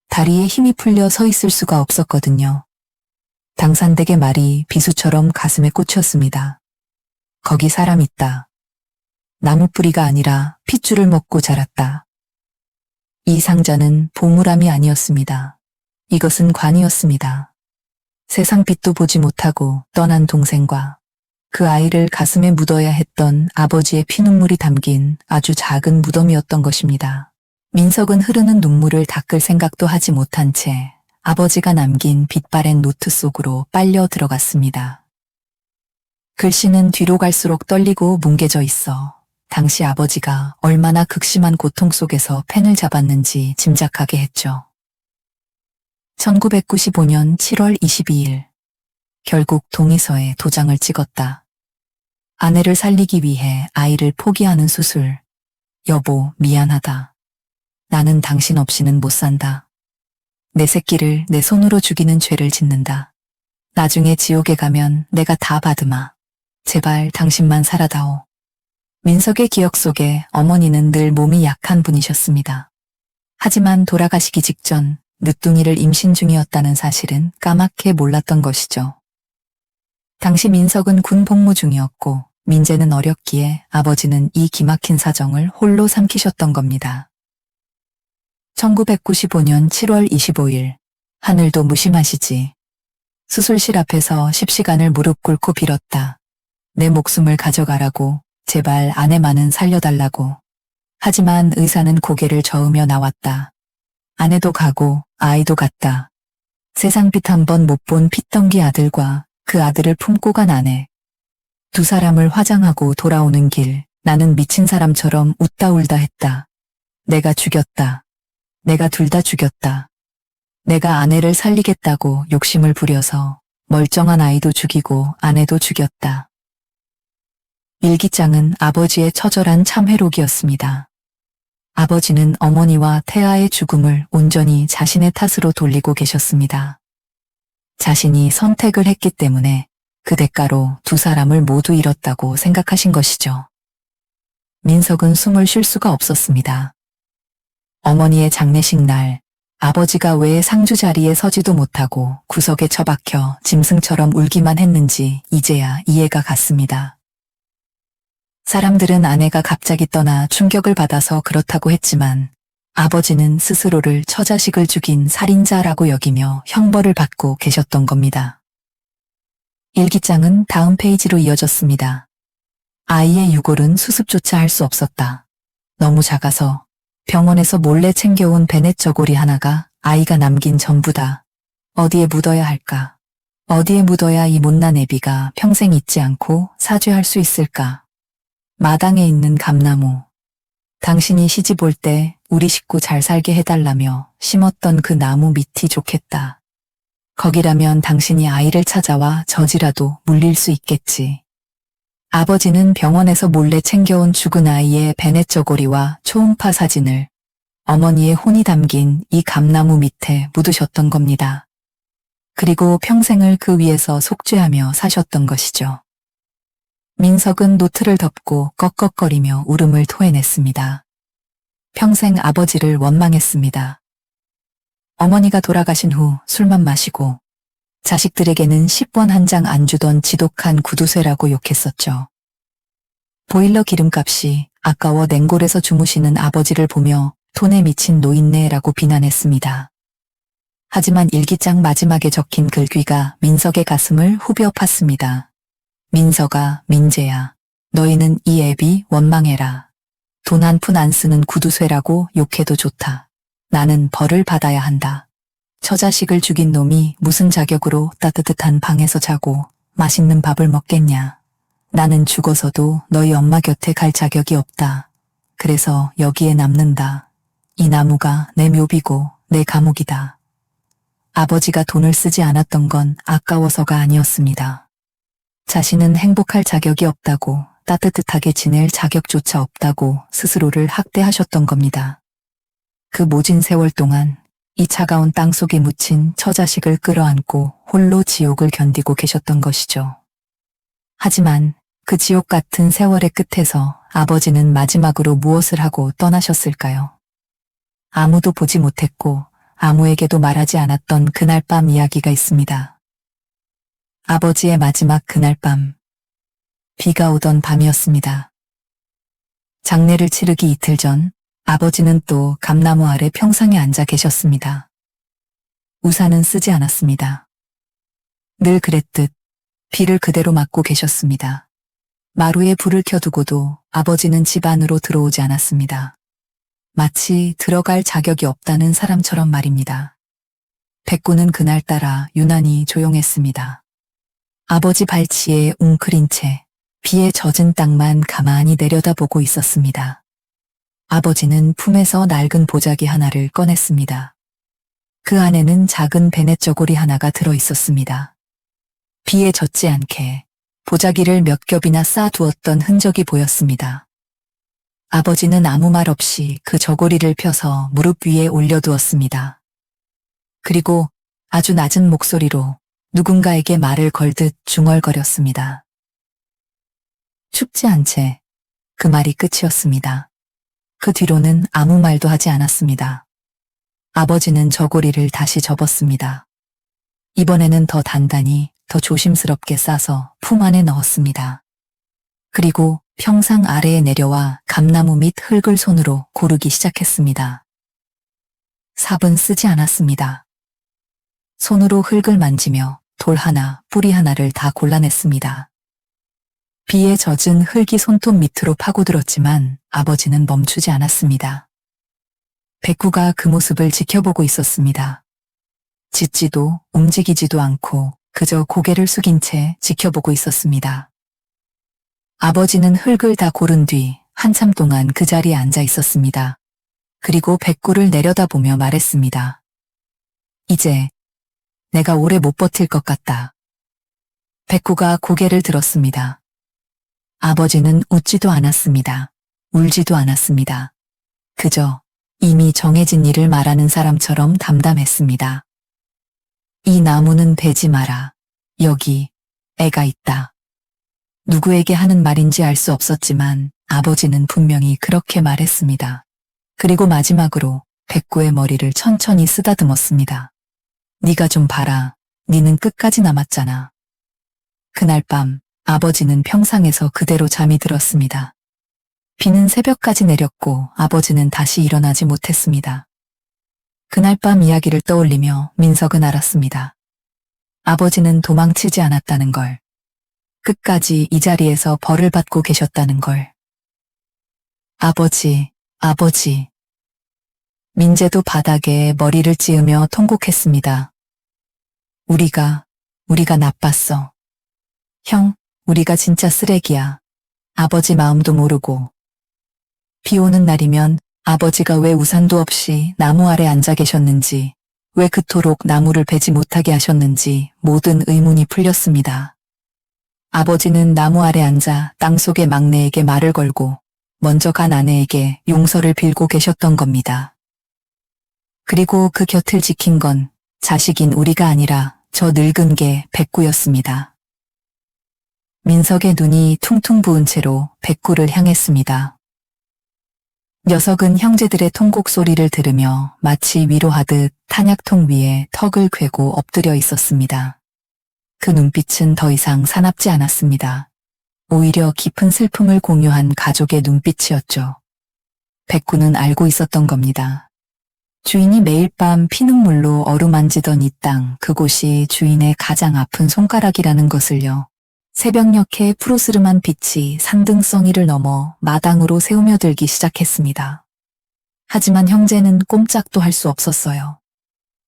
B: 다리에 힘이 풀려 서 있을 수가 없었거든요. 당산댁의 말이 비수처럼 가슴에 꽂혔습니다. 거기 사람 있다. 나무뿌리가 아니라 핏줄을 먹고 자랐다. 이 상자는 보물함이 아니었습니다. 이것은 관이었습니다. 세상 빛도 보지 못하고 떠난 동생과 그 아이를 가슴에 묻어야 했던 아버지의 피눈물이 담긴 아주 작은 무덤이었던 것입니다. 민석은 흐르는 눈물을 닦을 생각도 하지 못한 채 아버지가 남긴 빛바랜 노트 속으로 빨려 들어갔습니다. 글씨는 뒤로 갈수록 떨리고 뭉개져 있어 당시 아버지가 얼마나 극심한 고통 속에서 펜을 잡았는지 짐작하게 했죠. 1995년 7월 22일. 결국 동의서에 도장을 찍었다. 아내를 살리기 위해 아이를 포기하는 수술. 여보, 미안하다. 나는 당신 없이는 못 산다. 내 새끼를 내 손으로 죽이는 죄를 짓는다. 나중에 지옥에 가면 내가 다 받으마. 제발 당신만 살아다오. 민석의 기억 속에 어머니는 늘 몸이 약한 분이셨습니다. 하지만 돌아가시기 직전 늦둥이를 임신 중이었다는 사실은 까맣게 몰랐던 것이죠. 당시 민석은 군 복무 중이었고 민재는 어렸기에 아버지는 이 기막힌 사정을 홀로 삼키셨던 겁니다. 1995년 7월 25일. 하늘도 무심하시지. 수술실 앞에서 10시간을 무릎 꿇고 빌었다. 내 목숨을 가져가라고, 제발 아내만은 살려달라고. 하지만 의사는 고개를 저으며 나왔다. 아내도 가고 아이도 갔다. 세상빛 한 번 못 본 핏덩기 아들과 그 아들을 품고 간 아내. 두 사람을 화장하고 돌아오는 길, 나는 미친 사람처럼 웃다 울다 했다. 내가 죽였다. 내가 둘 다 죽였다. 내가 아내를 살리겠다고 욕심을 부려서 멀쩡한 아이도 죽이고 아내도 죽였다. 일기장은 아버지의 처절한 참회록이었습니다. 아버지는 어머니와 태아의 죽음을 온전히 자신의 탓으로 돌리고 계셨습니다. 자신이 선택을 했기 때문에 그 대가로 두 사람을 모두 잃었다고 생각하신 것이죠. 민석은 숨을 쉴 수가 없었습니다. 어머니의 장례식 날, 아버지가 왜 상주 자리에 서지도 못하고 구석에 처박혀 짐승처럼 울기만 했는지 이제야 이해가 갔습니다. 사람들은 아내가 갑자기 떠나 충격을 받아서 그렇다고 했지만 아버지는 스스로를 처자식을 죽인 살인자라고 여기며 형벌을 받고 계셨던 겁니다. 일기장은 다음 페이지로 이어졌습니다. 아이의 유골은 수습조차 할 수 없었다. 너무 작아서 병원에서 몰래 챙겨온 베넷 저고리 하나가 아이가 남긴 전부다. 어디에 묻어야 할까? 어디에 묻어야 이 못난 애비가 평생 잊지 않고 사죄할 수 있을까? 마당에 있는 감나무. 당신이 시집 올 때 우리 식구 잘 살게 해달라며 심었던 그 나무 밑이 좋겠다. 거기라면 당신이 아이를 찾아와 젖이라도 물릴 수 있겠지. 아버지는 병원에서 몰래 챙겨온 죽은 아이의 베넷 저고리와 초음파 사진을 어머니의 혼이 담긴 이 감나무 밑에 묻으셨던 겁니다. 그리고 평생을 그 위에서 속죄하며 사셨던 것이죠. 민석은 노트를 덮고 꺽꺽거리며 울음을 토해냈습니다. 평생 아버지를 원망했습니다. 어머니가 돌아가신 후 술만 마시고 자식들에게는 10원 한 장 안 주던 지독한 구두쇠라고 욕했었죠. 보일러 기름값이 아까워 냉골에서 주무시는 아버지를 보며 돈에 미친 노인네라고 비난했습니다. 하지만 일기장 마지막에 적힌 글귀가 민석의 가슴을 후벼 팠습니다. 민석아, 민재야, 너희는 이 애비 원망해라. 돈 한 푼 안 쓰는 구두쇠라고 욕해도 좋다. 나는 벌을 받아야 한다. 처자식을 죽인 놈이 무슨 자격으로 따뜻한 방에서 자고 맛있는 밥을 먹겠냐. 나는 죽어서도 너희 엄마 곁에 갈 자격이 없다. 그래서 여기에 남는다. 이 나무가 내 묘비고 내 감옥이다. 아버지가 돈을 쓰지 않았던 건 아까워서가 아니었습니다. 자신은 행복할 자격이 없다고, 따뜻하게 지낼 자격조차 없다고 스스로를 학대하셨던 겁니다. 그 모진 세월 동안 이 차가운 땅 속에 묻힌 처자식을 끌어안고 홀로 지옥을 견디고 계셨던 것이죠. 하지만 그 지옥 같은 세월의 끝에서 아버지는 마지막으로 무엇을 하고 떠나셨을까요? 아무도 보지 못했고 아무에게도 말하지 않았던 그날 밤 이야기가 있습니다. 아버지의 마지막 그날 밤, 비가 오던 밤이었습니다. 장례를 치르기 이틀 전 아버지는 또 감나무 아래 평상에 앉아 계셨습니다. 우산은 쓰지 않았습니다. 늘 그랬듯 비를 그대로 맞고 계셨습니다. 마루에 불을 켜두고도 아버지는 집 안으로 들어오지 않았습니다. 마치 들어갈 자격이 없다는 사람처럼 말입니다. 백구는 그날따라 유난히 조용했습니다. 아버지 발치에 웅크린 채 비에 젖은 땅만 가만히 내려다보고 있었습니다. 아버지는 품에서 낡은 보자기 하나를 꺼냈습니다. 그 안에는 작은 베넷 저고리 하나가 들어 있었습니다. 비에 젖지 않게 보자기를 몇 겹이나 쌓아두었던 흔적이 보였습니다. 아버지는 아무 말 없이 그 저고리를 펴서 무릎 위에 올려두었습니다. 그리고 아주 낮은 목소리로 누군가에게 말을 걸듯 중얼거렸습니다. 춥지 않제. 그 말이 끝이었습니다. 그 뒤로는 아무 말도 하지 않았습니다. 아버지는 저고리를 다시 접었습니다. 이번에는 더 단단히, 더 조심스럽게 싸서 품 안에 넣었습니다. 그리고 평상 아래에 내려와 감나무 밑 흙을 손으로 고르기 시작했습니다. 삽은 쓰지 않았습니다. 손으로 흙을 만지며 돌 하나, 뿌리 하나를 다 골라냈습니다. 비에 젖은 흙이 손톱 밑으로 파고들었지만 아버지는 멈추지 않았습니다. 백구가 그 모습을 지켜보고 있었습니다. 짖지도 움직이지도 않고 그저 고개를 숙인 채 지켜보고 있었습니다. 아버지는 흙을 다 고른 뒤 한참 동안 그 자리에 앉아 있었습니다. 그리고 백구를 내려다보며 말했습니다. 이제 내가 오래 못 버틸 것 같다. 백구가 고개를 들었습니다. 아버지는 웃지도 않았습니다. 울지도 않았습니다. 그저 이미 정해진 일을 말하는 사람처럼 담담했습니다. 이 나무는 베지 마라. 여기 애가 있다. 누구에게 하는 말인지 알 수 없었지만 아버지는 분명히 그렇게 말했습니다. 그리고 마지막으로 백구의 머리를 천천히 쓰다듬었습니다. 네가 좀 봐라. 니는 끝까지 남았잖아. 그날 밤 아버지는 평상에서 그대로 잠이 들었습니다. 비는 새벽까지 내렸고 아버지는 다시 일어나지 못했습니다. 그날 밤 이야기를 떠올리며 민석은 알았습니다. 아버지는 도망치지 않았다는 걸. 끝까지 이 자리에서 벌을 받고 계셨다는 걸. 아버지, 아버지. 민재도 바닥에 머리를 찌으며 통곡했습니다. 우리가 나빴어. 형, 우리가 진짜 쓰레기야. 아버지 마음도 모르고. 비 오는 날이면 아버지가 왜 우산도 없이 나무 아래 앉아 계셨는지, 왜 그토록 나무를 베지 못하게 하셨는지 모든 의문이 풀렸습니다. 아버지는 나무 아래 앉아 땅속의 막내에게 말을 걸고 먼저 간 아내에게 용서를 빌고 계셨던 겁니다. 그리고 그 곁을 지킨 건 자식인 우리가 아니라 저 늙은 개 백구였습니다. 민석의 눈이 퉁퉁 부은 채로 백구를 향했습니다. 녀석은 형제들의 통곡 소리를 들으며 마치 위로하듯 탄약통 위에 턱을 괴고 엎드려 있었습니다. 그 눈빛은 더 이상 사납지 않았습니다. 오히려 깊은 슬픔을 공유한 가족의 눈빛이었죠. 백구는 알고 있었던 겁니다. 주인이 매일 밤 피눈물로 어루만지던 이 땅, 그곳이 주인의 가장 아픈 손가락이라는 것을요. 새벽녘의 푸르스름한 빛이 산등성이를 넘어 마당으로 새우며들기 시작했습니다. 하지만 형제는 꼼짝도 할 수 없었어요.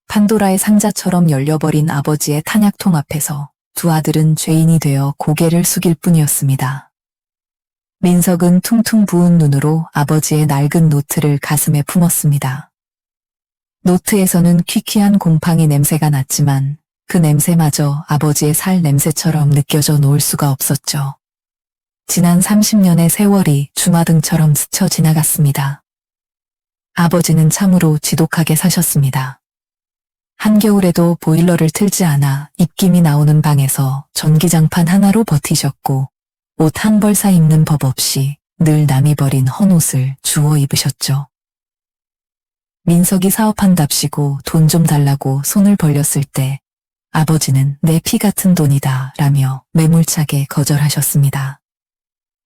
B: 판도라의 상자처럼 열려버린 아버지의 탄약통 앞에서 두 아들은 죄인이 되어 고개를 숙일 뿐이었습니다. 민석은 퉁퉁 부은 눈으로 아버지의 낡은 노트를 가슴에 품었습니다. 노트에서는 퀴퀴한 곰팡이 냄새가 났지만 그 냄새마저 아버지의 살 냄새처럼 느껴져 놓을 수가 없었죠. 지난 30년의 세월이 주마등처럼 스쳐 지나갔습니다. 아버지는 참으로 지독하게 사셨습니다. 한겨울에도 보일러를 틀지 않아 입김이 나오는 방에서 전기장판 하나로 버티셨고 옷 한 벌 사 입는 법 없이 늘 남이 버린 헌옷을 주워 입으셨죠. 민석이 사업한답시고 돈 좀 달라고 손을 벌렸을 때 아버지는 내 피 같은 돈이다 라며 매몰차게 거절하셨습니다.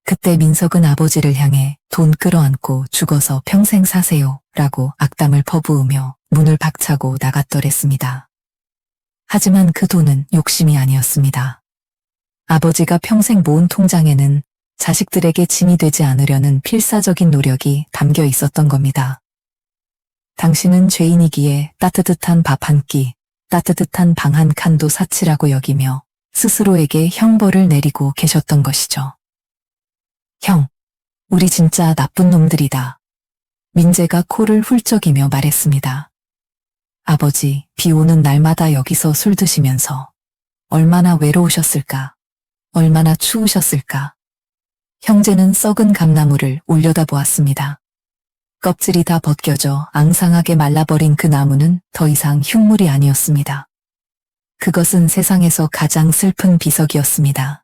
B: 그때 민석은 아버지를 향해 돈 끌어안고 죽어서 평생 사세요 라고 악담을 퍼부으며 문을 박차고 나갔더랬습니다. 하지만 그 돈은 욕심이 아니었습니다. 아버지가 평생 모은 통장에는 자식들에게 짐이 되지 않으려는 필사적인 노력이 담겨 있었던 겁니다. 당신은 죄인이기에 따뜻한 밥 한 끼, 따뜻한 방 한 칸도 사치라고 여기며 스스로에게 형벌을 내리고 계셨던 것이죠. 형, 우리 진짜 나쁜 놈들이다. 민재가 코를 훌쩍이며 말했습니다. 아버지, 비 오는 날마다 여기서 술 드시면서 얼마나 외로우셨을까? 얼마나 추우셨을까? 형제는 썩은 감나무를 올려다보았습니다. 껍질이 다 벗겨져 앙상하게 말라버린 그 나무는 더 이상 흉물이 아니었습니다. 그것은 세상에서 가장 슬픈 비석이었습니다.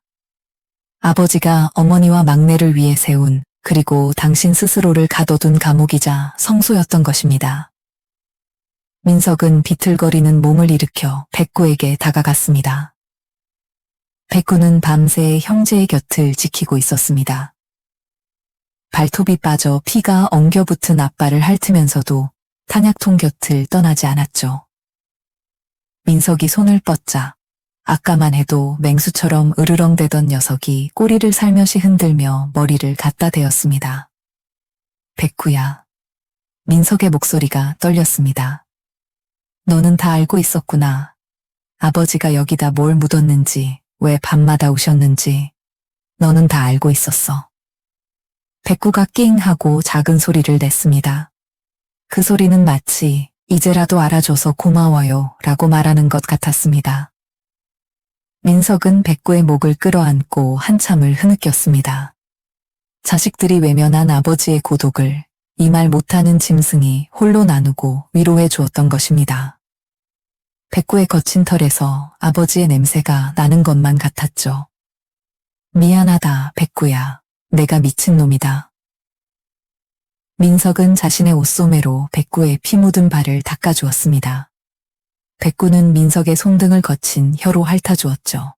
B: 아버지가 어머니와 막내를 위해 세운, 그리고 당신 스스로를 가둬둔 감옥이자 성소였던 것입니다. 민석은 비틀거리는 몸을 일으켜 백구에게 다가갔습니다. 백구는 밤새 형제의 곁을 지키고 있었습니다. 발톱이 빠져 피가 엉겨붙은 앞발을 핥으면서도 탄약통 곁을 떠나지 않았죠. 민석이 손을 뻗자 아까만 해도 맹수처럼 으르렁대던 녀석이 꼬리를 살며시 흔들며 머리를 갖다 대었습니다. 백구야. 민석의 목소리가 떨렸습니다. 너는 다 알고 있었구나. 아버지가 여기다 뭘 묻었는지, 왜 밤마다 오셨는지. 너는 다 알고 있었어. 백구가 낑하고 작은 소리를 냈습니다. 그 소리는 마치 이제라도 알아줘서 고마워요 라고 말하는 것 같았습니다. 민석은 백구의 목을 끌어안고 한참을 흐느꼈습니다. 자식들이 외면한 아버지의 고독을 이 말 못하는 짐승이 홀로 나누고 위로해 주었던 것입니다. 백구의 거친 털에서 아버지의 냄새가 나는 것만 같았죠. 미안하다, 백구야. 내가 미친놈이다. 민석은 자신의 옷소매로 백구의 피 묻은 발을 닦아주었습니다. 백구는 민석의 손등을 거친 혀로 핥아주었죠.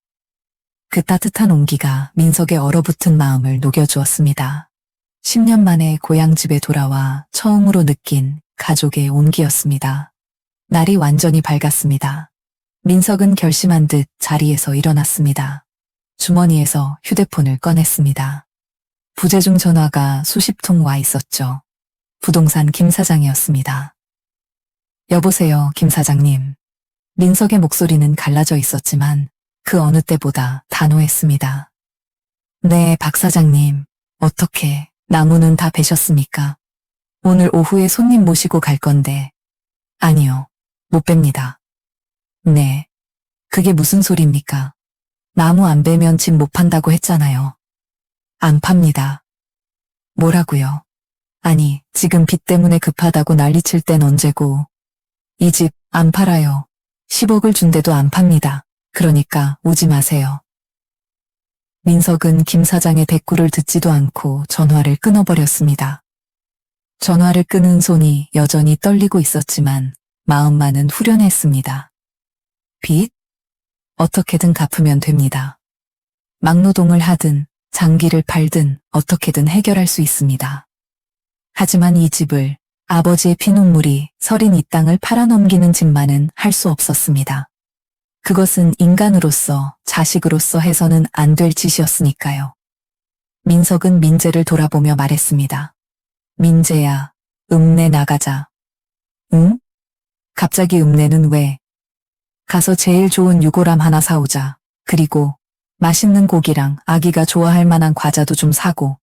B: 그 따뜻한 온기가 민석의 얼어붙은 마음을 녹여주었습니다. 10년 만에 고향집에 돌아와 처음으로 느낀 가족의 온기였습니다. 날이 완전히 밝았습니다. 민석은 결심한 듯 자리에서 일어났습니다. 주머니에서 휴대폰을 꺼냈습니다. 부재중 전화가 수십 통 와 있었죠. 부동산 김 사장이었습니다. 여보세요, 김 사장님. 민석의 목소리는 갈라져 있었지만 그 어느 때보다 단호했습니다. 네, 박 사장님. 어떻게 나무는 다 베셨습니까? 오늘 오후에 손님 모시고 갈 건데. 아니요, 못 뺍니다. 네, 그게 무슨 소리입니까? 나무 안 베면 집 못 판다고 했잖아요. 안 팝니다. 뭐라고요? 아니, 지금 빚 때문에 급하다고 난리칠 땐 언제고. 이 집 안 팔아요. 10억을 준대도 안 팝니다. 그러니까 오지 마세요. 민석은 김 사장의 대꾸를 듣지도 않고 전화를 끊어버렸습니다. 전화를 끄는 손이 여전히 떨리고 있었지만 마음만은 후련했습니다. 빚? 어떻게든 갚으면 됩니다. 막노동을 하든 장기를 팔든 어떻게든 해결할 수 있습니다. 하지만 이 집을, 아버지의 피눈물이 서린 이 땅을 팔아넘기는 집만은 할 수 없었습니다. 그것은 인간으로서, 자식으로서 해서는 안 될 짓이었으니까요. 민석은 민재를 돌아보며 말했습니다. 민재야, 읍내 나가자. 응? 갑자기 읍내는 왜? 가서 제일 좋은 유골함 하나 사오자. 그리고 맛있는 고기랑 아기가 좋아할 만한 과자도 좀 사고.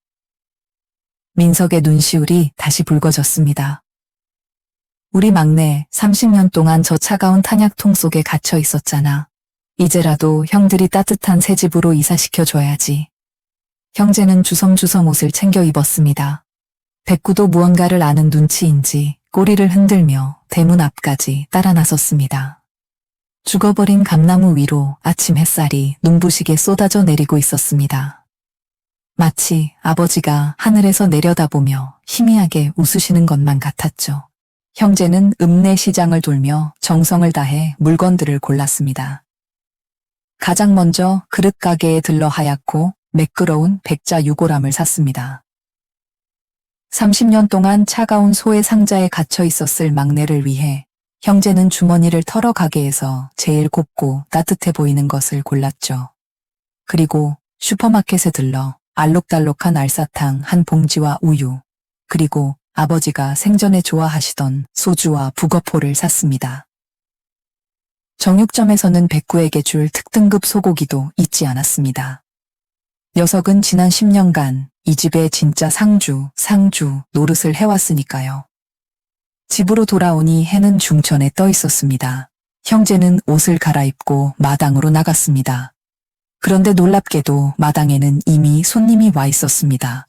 B: 민석의 눈시울이 다시 붉어졌습니다. 우리 막내 30년 동안 저 차가운 탄약통 속에 갇혀 있었잖아. 이제라도 형들이 따뜻한 새 집으로 이사시켜줘야지. 형제는 주섬주섬 옷을 챙겨 입었습니다. 백구도 무언가를 아는 눈치인지 꼬리를 흔들며 대문 앞까지 따라 나섰습니다. 죽어버린 감나무 위로 아침 햇살이 눈부시게 쏟아져 내리고 있었습니다. 마치 아버지가 하늘에서 내려다보며 희미하게 웃으시는 것만 같았죠. 형제는 읍내 시장을 돌며 정성을 다해 물건들을 골랐습니다. 가장 먼저 그릇 가게에 들러 하얗고 매끄러운 백자 유골함을 샀습니다. 30년 동안 차가운 소의 상자에 갇혀 있었을 막내를 위해 형제는 주머니를 털어 가게에서 제일 곱고 따뜻해 보이는 것을 골랐죠. 그리고 슈퍼마켓에 들러 알록달록한 알사탕 한 봉지와 우유, 그리고 아버지가 생전에 좋아하시던 소주와 북어포를 샀습니다. 정육점에서는 백구에게 줄 특등급 소고기도 잊지 않았습니다. 녀석은 지난 10년간 이 집에 진짜 상주 노릇을 해왔으니까요. 집으로 돌아오니 해는 중천에 떠 있었습니다. 형제는 옷을 갈아입고 마당으로 나갔습니다. 그런데 놀랍게도 마당에는 이미 손님이 와 있었습니다.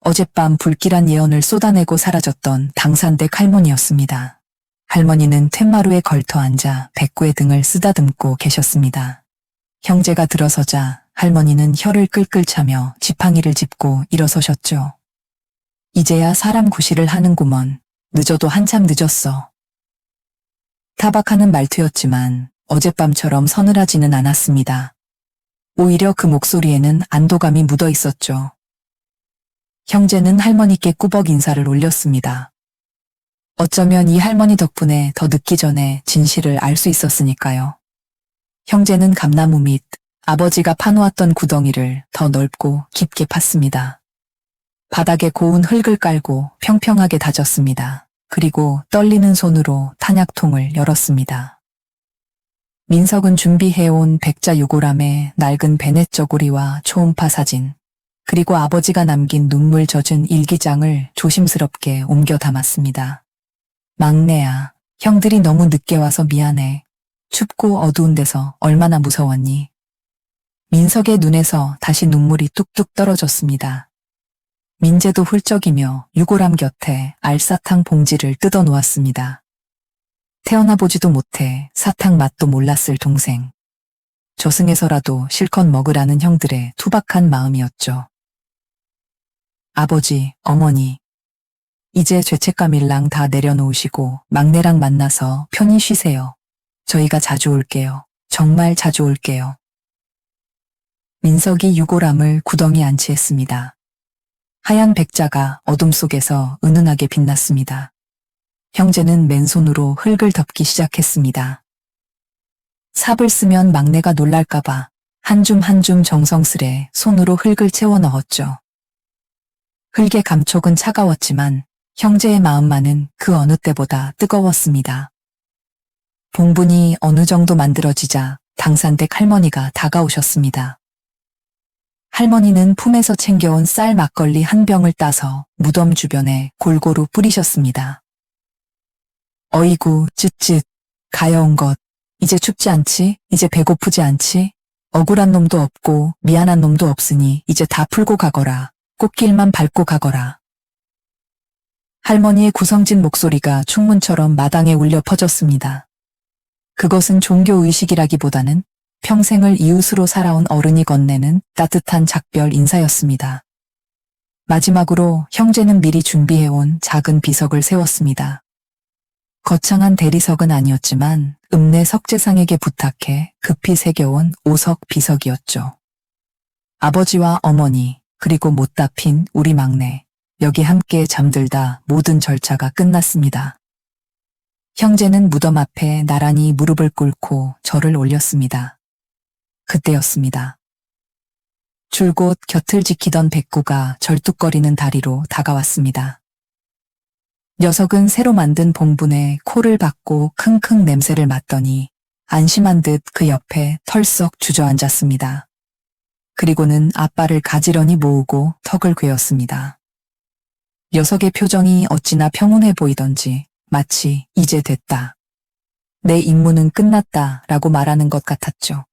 B: 어젯밤 불길한 예언을 쏟아내고 사라졌던 당산댁 할머니였습니다. 할머니는 툇마루에 걸터 앉아 백구의 등을 쓰다듬고 계셨습니다. 형제가 들어서자 할머니는 혀를 끌끌 차며 지팡이를 짚고 일어서셨죠. 이제야 사람 구실을 하는구먼. 늦어도 한참 늦었어. 타박하는 말투였지만 어젯밤처럼 서늘하지는 않았습니다. 오히려 그 목소리에는 안도감이 묻어 있었죠. 형제는 할머니께 꾸벅 인사를 올렸습니다. 어쩌면 이 할머니 덕분에 더 늦기 전에 진실을 알 수 있었으니까요. 형제는 감나무 밑 아버지가 파놓았던 구덩이를 더 넓고 깊게 팠습니다. 바닥에 고운 흙을 깔고 평평하게 다졌습니다. 그리고 떨리는 손으로 탄약통을 열었습니다. 민석은 준비해온 백자 유골함에 낡은 베넷 저고리와 초음파 사진, 그리고 아버지가 남긴 눈물 젖은 일기장을 조심스럽게 옮겨 담았습니다. 막내야, 형들이 너무 늦게 와서 미안해. 춥고 어두운 데서 얼마나 무서웠니? 민석의 눈에서 다시 눈물이 뚝뚝 떨어졌습니다. 민재도 훌쩍이며 유골함 곁에 알사탕 봉지를 뜯어 놓았습니다. 태어나 보지도 못해 사탕 맛도 몰랐을 동생. 저승에서라도 실컷 먹으라는 형들의 투박한 마음이었죠. 아버지, 어머니, 이제 죄책감일랑 다 내려놓으시고 막내랑 만나서 편히 쉬세요. 저희가 자주 올게요. 정말 자주 올게요. 민석이 유골함을 구덩이 안치했습니다. 하얀 백자가 어둠 속에서 은은하게 빛났습니다. 형제는 맨손으로 흙을 덮기 시작했습니다. 삽을 쓰면 막내가 놀랄까봐 한 줌 한 줌 정성스레 손으로 흙을 채워 넣었죠. 흙의 감촉은 차가웠지만 형제의 마음만은 그 어느 때보다 뜨거웠습니다. 봉분이 어느 정도 만들어지자 당산댁 할머니가 다가오셨습니다. 할머니는 품에서 챙겨온 쌀 막걸리 한 병을 따서 무덤 주변에 골고루 뿌리셨습니다. 어이구, 쯧쯧, 가여운 것. 이제 춥지 않지? 이제 배고프지 않지? 억울한 놈도 없고 미안한 놈도 없으니 이제 다 풀고 가거라. 꽃길만 밟고 가거라. 할머니의 구성진 목소리가 충문처럼 마당에 울려 퍼졌습니다. 그것은 종교의식이라기보다는 평생을 이웃으로 살아온 어른이 건네는 따뜻한 작별 인사였습니다. 마지막으로 형제는 미리 준비해온 작은 비석을 세웠습니다. 거창한 대리석은 아니었지만 읍내 석재상에게 부탁해 급히 새겨온 오석 비석이었죠. 아버지와 어머니, 그리고 못다 핀 우리 막내, 여기 함께 잠들다 모든 절차가 끝났습니다. 형제는 무덤 앞에 나란히 무릎을 꿇고 절을 올렸습니다. 그때였습니다. 줄곧 곁을 지키던 백구가 절뚝거리는 다리로 다가왔습니다. 녀석은 새로 만든 봉분에 코를 박고 킁킁 냄새를 맡더니 안심한 듯 그 옆에 털썩 주저앉았습니다. 그리고는 앞발을 가지런히 모으고 턱을 괴었습니다. 녀석의 표정이 어찌나 평온해 보이던지 마치 이제 됐다. 내 임무는 끝났다 라고 말하는 것 같았죠.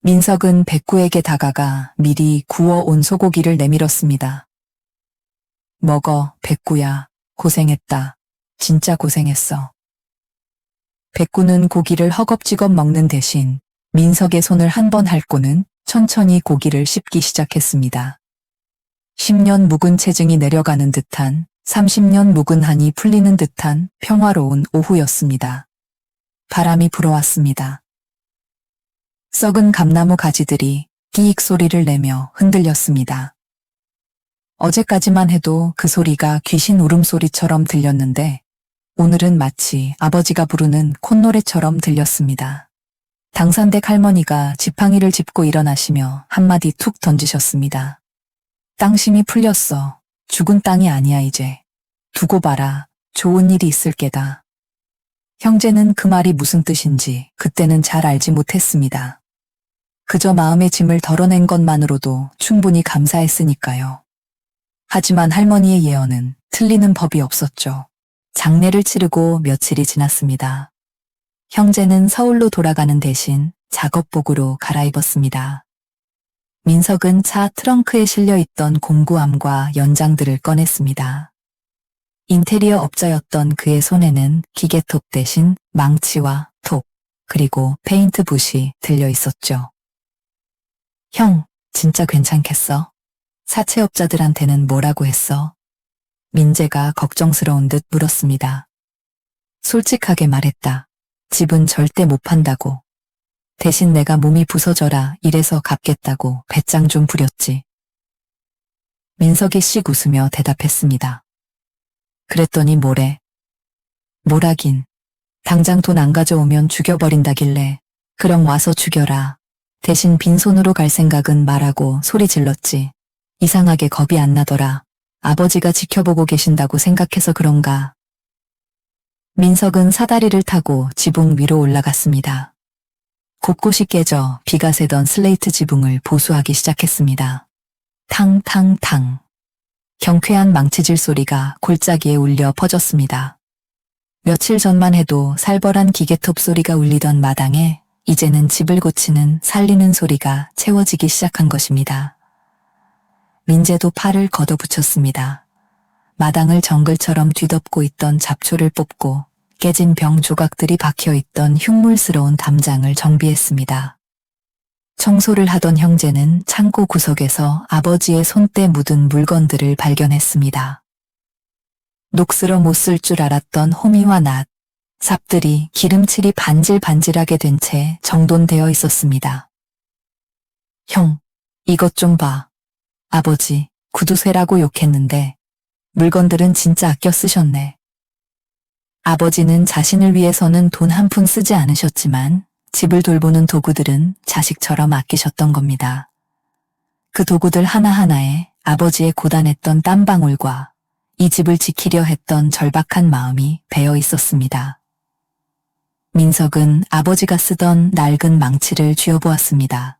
B: 민석은 백구에게 다가가 미리 구워온 소고기를 내밀었습니다. 먹어, 백구야. 고생했다. 진짜 고생했어. 백구는 고기를 허겁지겁 먹는 대신 민석의 손을 한 번 핥고는 천천히 고기를 씹기 시작했습니다. 10년 묵은 체증이 내려가는 듯한 30년 묵은 한이 풀리는 듯한 평화로운 오후였습니다. 바람이 불어왔습니다. 썩은 감나무 가지들이 끼익 소리를 내며 흔들렸습니다. 어제까지만 해도 그 소리가 귀신 울음소리처럼 들렸는데 오늘은 마치 아버지가 부르는 콧노래처럼 들렸습니다. 당산댁 할머니가 지팡이를 짚고 일어나시며 한마디 툭 던지셨습니다. 땅심이 풀렸어. 죽은 땅이 아니야 이제. 두고 봐라. 좋은 일이 있을 게다. 형제는 그 말이 무슨 뜻인지 그때는 잘 알지 못했습니다. 그저 마음의 짐을 덜어낸 것만으로도 충분히 감사했으니까요. 하지만 할머니의 예언은 틀리는 법이 없었죠. 장례를 치르고 며칠이 지났습니다. 형제는 서울로 돌아가는 대신 작업복으로 갈아입었습니다. 민석은 차 트렁크에 실려있던 공구함과 연장들을 꺼냈습니다. 인테리어 업자였던 그의 손에는 기계톱 대신 망치와 톱, 그리고 페인트 붓이 들려 있었죠. 형, 진짜 괜찮겠어? 사채업자들한테는 뭐라고 했어? 민재가 걱정스러운 듯 물었습니다. 솔직하게 말했다. 집은 절대 못 판다고. 대신 내가 몸이 부서져라 이래서 갚겠다고 배짱 좀 부렸지. 민석이 씩 웃으며 대답했습니다. 그랬더니 뭐래? 뭐라긴. 당장 돈 안 가져오면 죽여버린다길래 그럼 와서 죽여라. 대신 빈손으로 갈 생각은 말하고 소리 질렀지. 이상하게 겁이 안 나더라. 아버지가 지켜보고 계신다고 생각해서 그런가. 민석은 사다리를 타고 지붕 위로 올라갔습니다. 곳곳이 깨져 비가 새던 슬레이트 지붕을 보수하기 시작했습니다. 탕탕탕. 경쾌한 망치질 소리가 골짜기에 울려 퍼졌습니다. 며칠 전만 해도 살벌한 기계톱 소리가 울리던 마당에 이제는 집을 고치는 살리는 소리가 채워지기 시작한 것입니다. 민재도 팔을 걷어붙였습니다. 마당을 정글처럼 뒤덮고 있던 잡초를 뽑고 깨진 병 조각들이 박혀있던 흉물스러운 담장을 정비했습니다. 청소를 하던 형제는 창고 구석에서 아버지의 손때 묻은 물건들을 발견했습니다. 녹슬어 못 쓸 줄 알았던 호미와 낫, 삽들이 기름칠이 반질반질하게 된 채 정돈되어 있었습니다. 형, 이것 좀 봐. 아버지, 구두쇠라고 욕했는데 물건들은 진짜 아껴 쓰셨네. 아버지는 자신을 위해서는 돈 한 푼 쓰지 않으셨지만 집을 돌보는 도구들은 자식처럼 아끼셨던 겁니다. 그 도구들 하나하나에 아버지의 고단했던 땀방울과 이 집을 지키려 했던 절박한 마음이 배어 있었습니다. 민석은 아버지가 쓰던 낡은 망치를 쥐어보았습니다.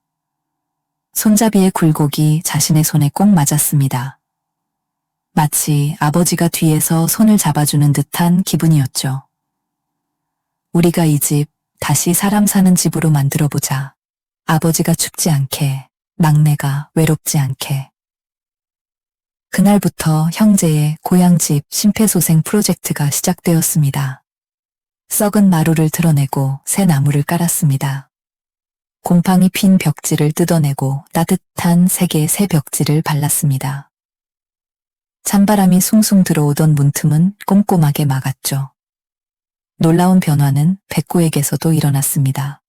B: 손잡이의 굴곡이 자신의 손에 꼭 맞았습니다. 마치 아버지가 뒤에서 손을 잡아주는 듯한 기분이었죠. 우리가 이 집 다시 사람 사는 집으로 만들어보자. 아버지가 춥지 않게, 막내가 외롭지 않게. 그날부터 형제의 고향집 심폐소생 프로젝트가 시작되었습니다. 썩은 마루를 드러내고 새 나무를 깔았습니다. 곰팡이 핀 벽지를 뜯어내고 따뜻한 색의 새 벽지를 발랐습니다. 찬바람이 숭숭 들어오던 문틈은 꼼꼼하게 막았죠. 놀라운 변화는 백구에게서도 일어났습니다.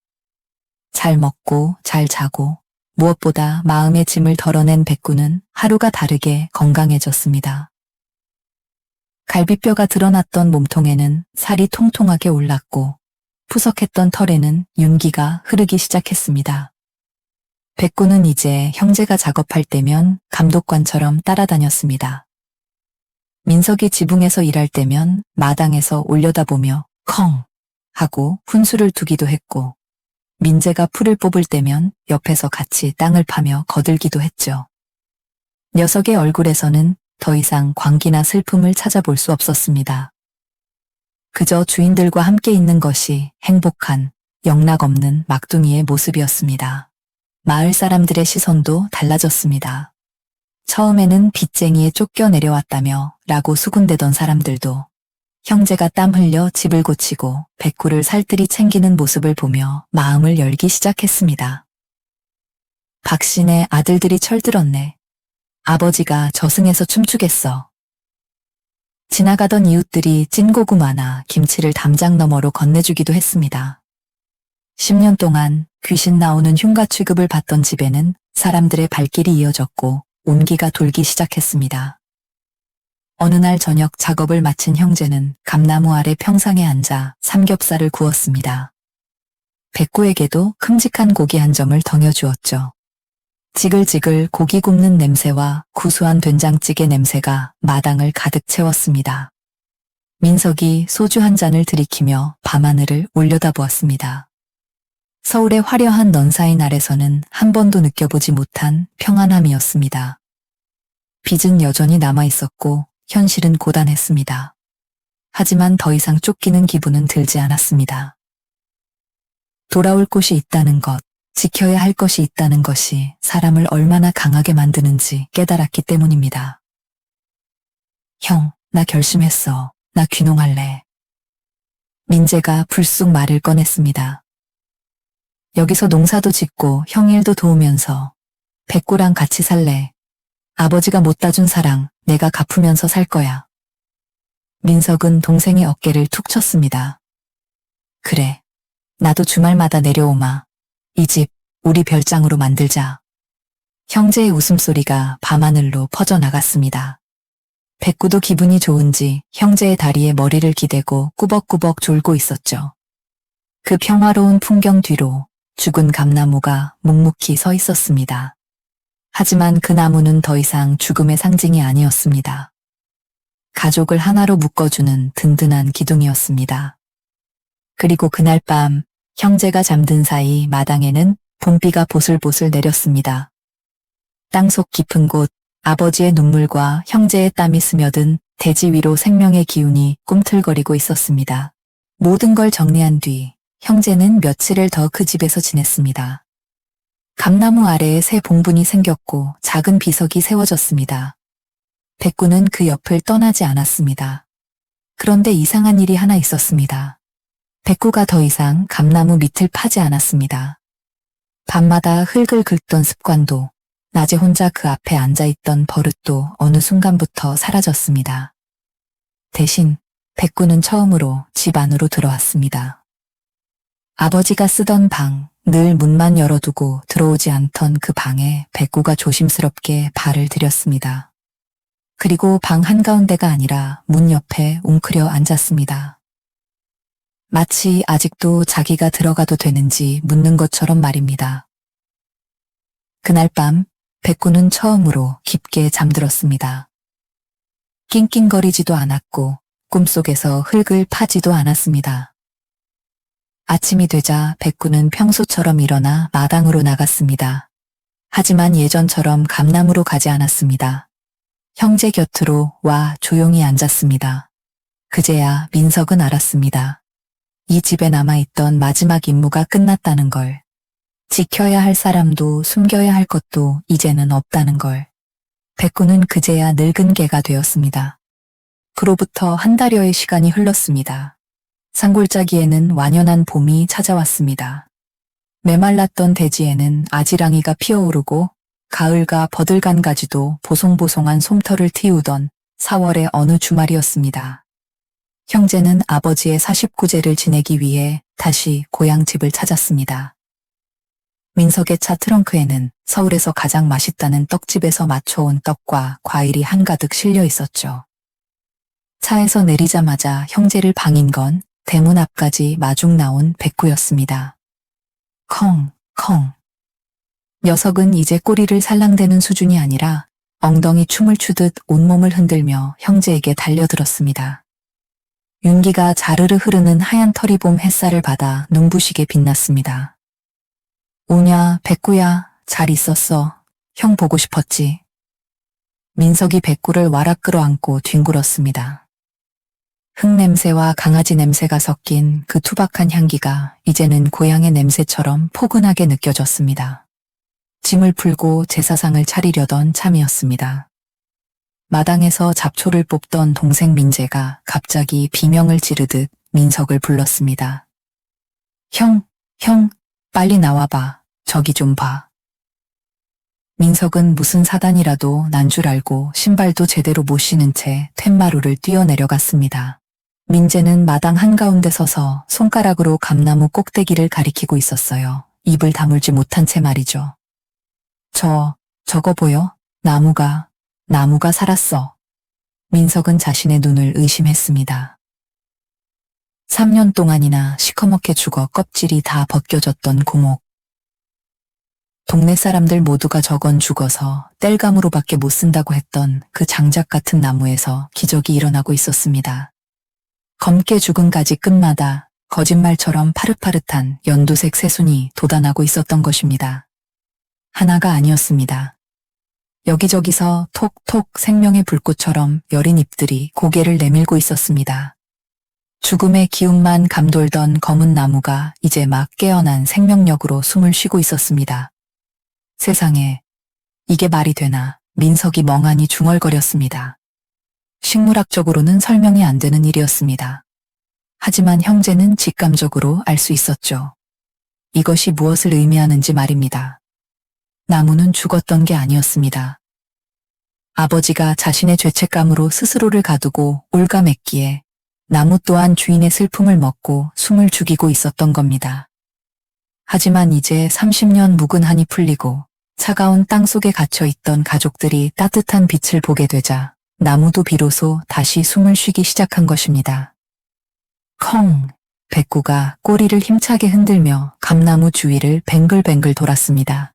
B: 잘 먹고 잘 자고 무엇보다 마음의 짐을 덜어낸 백구는 하루가 다르게 건강해졌습니다. 갈비뼈가 드러났던 몸통에는 살이 통통하게 올랐고 푸석했던 털에는 윤기가 흐르기 시작했습니다. 백구는 이제 형제가 작업할 때면 감독관처럼 따라다녔습니다. 민석이 지붕에서 일할 때면 마당에서 올려다보며 컹 하고 훈수를 두기도 했고 민재가 풀을 뽑을 때면 옆에서 같이 땅을 파며 거들기도 했죠. 녀석의 얼굴에서는 더 이상 광기나 슬픔을 찾아볼 수 없었습니다. 그저 주인들과 함께 있는 것이 행복한, 영락없는 막둥이의 모습이었습니다. 마을 사람들의 시선도 달라졌습니다. 처음에는 빚쟁이에 쫓겨 내려왔다며 라고 수군대던 사람들도 형제가 땀 흘려 집을 고치고 백구를 살뜰히 챙기는 모습을 보며 마음을 열기 시작했습니다. 박신의 아들들이 철들었네. 아버지가 저승에서 춤추겠어. 지나가던 이웃들이 찐고구마나 김치를 담장 너머로 건네주기도 했습니다. 10년 동안 귀신 나오는 흉가 취급을 받던 집에는 사람들의 발길이 이어졌고 온기가 돌기 시작했습니다. 어느 날 저녁 작업을 마친 형제는 감나무 아래 평상에 앉아 삼겹살을 구웠습니다. 백구에게도 큼직한 고기 한 점을 덩여주었죠. 지글지글 고기 굽는 냄새와 구수한 된장찌개 냄새가 마당을 가득 채웠습니다. 민석이 소주 한 잔을 들이키며 밤하늘을 올려다보았습니다. 서울의 화려한 넌사인 아래서는 한 번도 느껴보지 못한 평안함이었습니다. 빚은 여전히 남아있었고 현실은 고단했습니다. 하지만 더 이상 쫓기는 기분은 들지 않았습니다. 돌아올 곳이 있다는 것, 지켜야 할 것이 있다는 것이 사람을 얼마나 강하게 만드는지 깨달았기 때문입니다. 형, 나 결심했어. 나 귀농할래. 민재가 불쑥 말을 꺼냈습니다. 여기서 농사도 짓고 형 일도 도우면서 백구랑 같이 살래. 아버지가 못 따준 사랑 내가 갚으면서 살 거야. 민석은 동생의 어깨를 툭 쳤습니다. 그래. 나도 주말마다 내려오마. 이 집 우리 별장으로 만들자. 형제의 웃음소리가 밤하늘로 퍼져나갔습니다. 백구도 기분이 좋은지 형제의 다리에 머리를 기대고 꾸벅꾸벅 졸고 있었죠. 그 평화로운 풍경 뒤로 죽은 감나무가 묵묵히 서 있었습니다. 하지만 그 나무는 더 이상 죽음의 상징이 아니었습니다. 가족을 하나로 묶어주는 든든한 기둥이었습니다. 그리고 그날 밤 형제가 잠든 사이 마당에는 봄비가 보슬보슬 내렸습니다. 땅속 깊은 곳 아버지의 눈물과 형제의 땀이 스며든 대지 위로 생명의 기운이 꿈틀거리고 있었습니다. 모든 걸 정리한 뒤 형제는 며칠을 더 그 집에서 지냈습니다. 감나무 아래에 새 봉분이 생겼고 작은 비석이 세워졌습니다. 백구는 그 옆을 떠나지 않았습니다. 그런데 이상한 일이 하나 있었습니다. 백구가 더 이상 감나무 밑을 파지 않았습니다. 밤마다 흙을 긁던 습관도, 낮에 혼자 그 앞에 앉아있던 버릇도 어느 순간부터 사라졌습니다. 대신 백구는 처음으로 집 안으로 들어왔습니다. 아버지가 쓰던 방, 늘 문만 열어두고 들어오지 않던 그 방에 백구가 조심스럽게 발을 들였습니다. 그리고 방 한가운데가 아니라 문 옆에 웅크려 앉았습니다. 마치 아직도 자기가 들어가도 되는지 묻는 것처럼 말입니다. 그날 밤 백구는 처음으로 깊게 잠들었습니다. 낑낑거리지도 않았고 꿈속에서 흙을 파지도 않았습니다. 아침이 되자 백구는 평소처럼 일어나 마당으로 나갔습니다. 하지만 예전처럼 감나무로 가지 않았습니다. 형제 곁으로 와 조용히 앉았습니다. 그제야 민석은 알았습니다. 이 집에 남아있던 마지막 임무가 끝났다는 걸. 지켜야 할 사람도 숨겨야 할 것도 이제는 없다는 걸. 백구는 그제야 늙은 개가 되었습니다. 그로부터 한 달여의 시간이 흘렀습니다. 산골짜기에는 완연한 봄이 찾아왔습니다. 메말랐던 대지에는 아지랑이가 피어오르고 가을과 버들간 가지도 보송보송한 솜털을 틔우던 4월의 어느 주말이었습니다. 형제는 아버지의 49제를 지내기 위해 다시 고향집을 찾았습니다. 민석의 차 트렁크에는 서울에서 가장 맛있다는 떡집에서 맞춰온 떡과 과일이 한가득 실려 있었죠. 차에서 내리자마자 형제를 방인 건 대문 앞까지 마중 나온 백구였습니다. 컹, 컹. 녀석은 이제 꼬리를 살랑대는 수준이 아니라 엉덩이 춤을 추듯 온몸을 흔들며 형제에게 달려들었습니다. 윤기가 자르르 흐르는 하얀 털이 봄 햇살을 받아 눈부시게 빛났습니다. 오냐, 백구야, 잘 있었어. 형 보고 싶었지. 민석이 백구를 와락 끌어안고 뒹굴었습니다. 흙냄새와 강아지 냄새가 섞인 그 투박한 향기가 이제는 고향의 냄새처럼 포근하게 느껴졌습니다. 짐을 풀고 제사상을 차리려던 참이었습니다. 마당에서 잡초를 뽑던 동생 민재가 갑자기 비명을 지르듯 민석을 불렀습니다. 형, 빨리 나와봐. 저기 좀 봐. 민석은 무슨 사단이라도 난 줄 알고 신발도 제대로 못 신은 채 툇마루를 뛰어내려갔습니다. 민재는 마당 한가운데 서서 손가락으로 감나무 꼭대기를 가리키고 있었어요. 입을 다물지 못한 채 말이죠. 저거 보여? 나무가 살았어. 민석은 자신의 눈을 의심했습니다. 3년 동안이나 시커멓게 죽어 껍질이 다 벗겨졌던 고목. 동네 사람들 모두가 저건 죽어서 땔감으로밖에 못 쓴다고 했던 그 장작 같은 나무에서 기적이 일어나고 있었습니다. 검게 죽은 가지 끝마다 거짓말처럼 파릇파릇한 연두색 새순이 돋아나고 있었던 것입니다. 하나가 아니었습니다. 여기저기서 톡톡 생명의 불꽃처럼 여린 잎들이 고개를 내밀고 있었습니다. 죽음의 기운만 감돌던 검은 나무가 이제 막 깨어난 생명력으로 숨을 쉬고 있었습니다. 세상에, 이게 말이 되나? 민석이 멍하니 중얼거렸습니다. 식물학적으로는 설명이 안 되는 일이었습니다. 하지만 형제는 직감적으로 알 수 있었죠. 이것이 무엇을 의미하는지 말입니다. 나무는 죽었던 게 아니었습니다. 아버지가 자신의 죄책감으로 스스로를 가두고 올가맸기에 나무 또한 주인의 슬픔을 먹고 숨을 죽이고 있었던 겁니다. 하지만 이제 30년 묵은 한이 풀리고 차가운 땅 속에 갇혀있던 가족들이 따뜻한 빛을 보게 되자 나무도 비로소 다시 숨을 쉬기 시작한 것입니다. 컹! 백구가 꼬리를 힘차게 흔들며 감나무 주위를 뱅글뱅글 돌았습니다.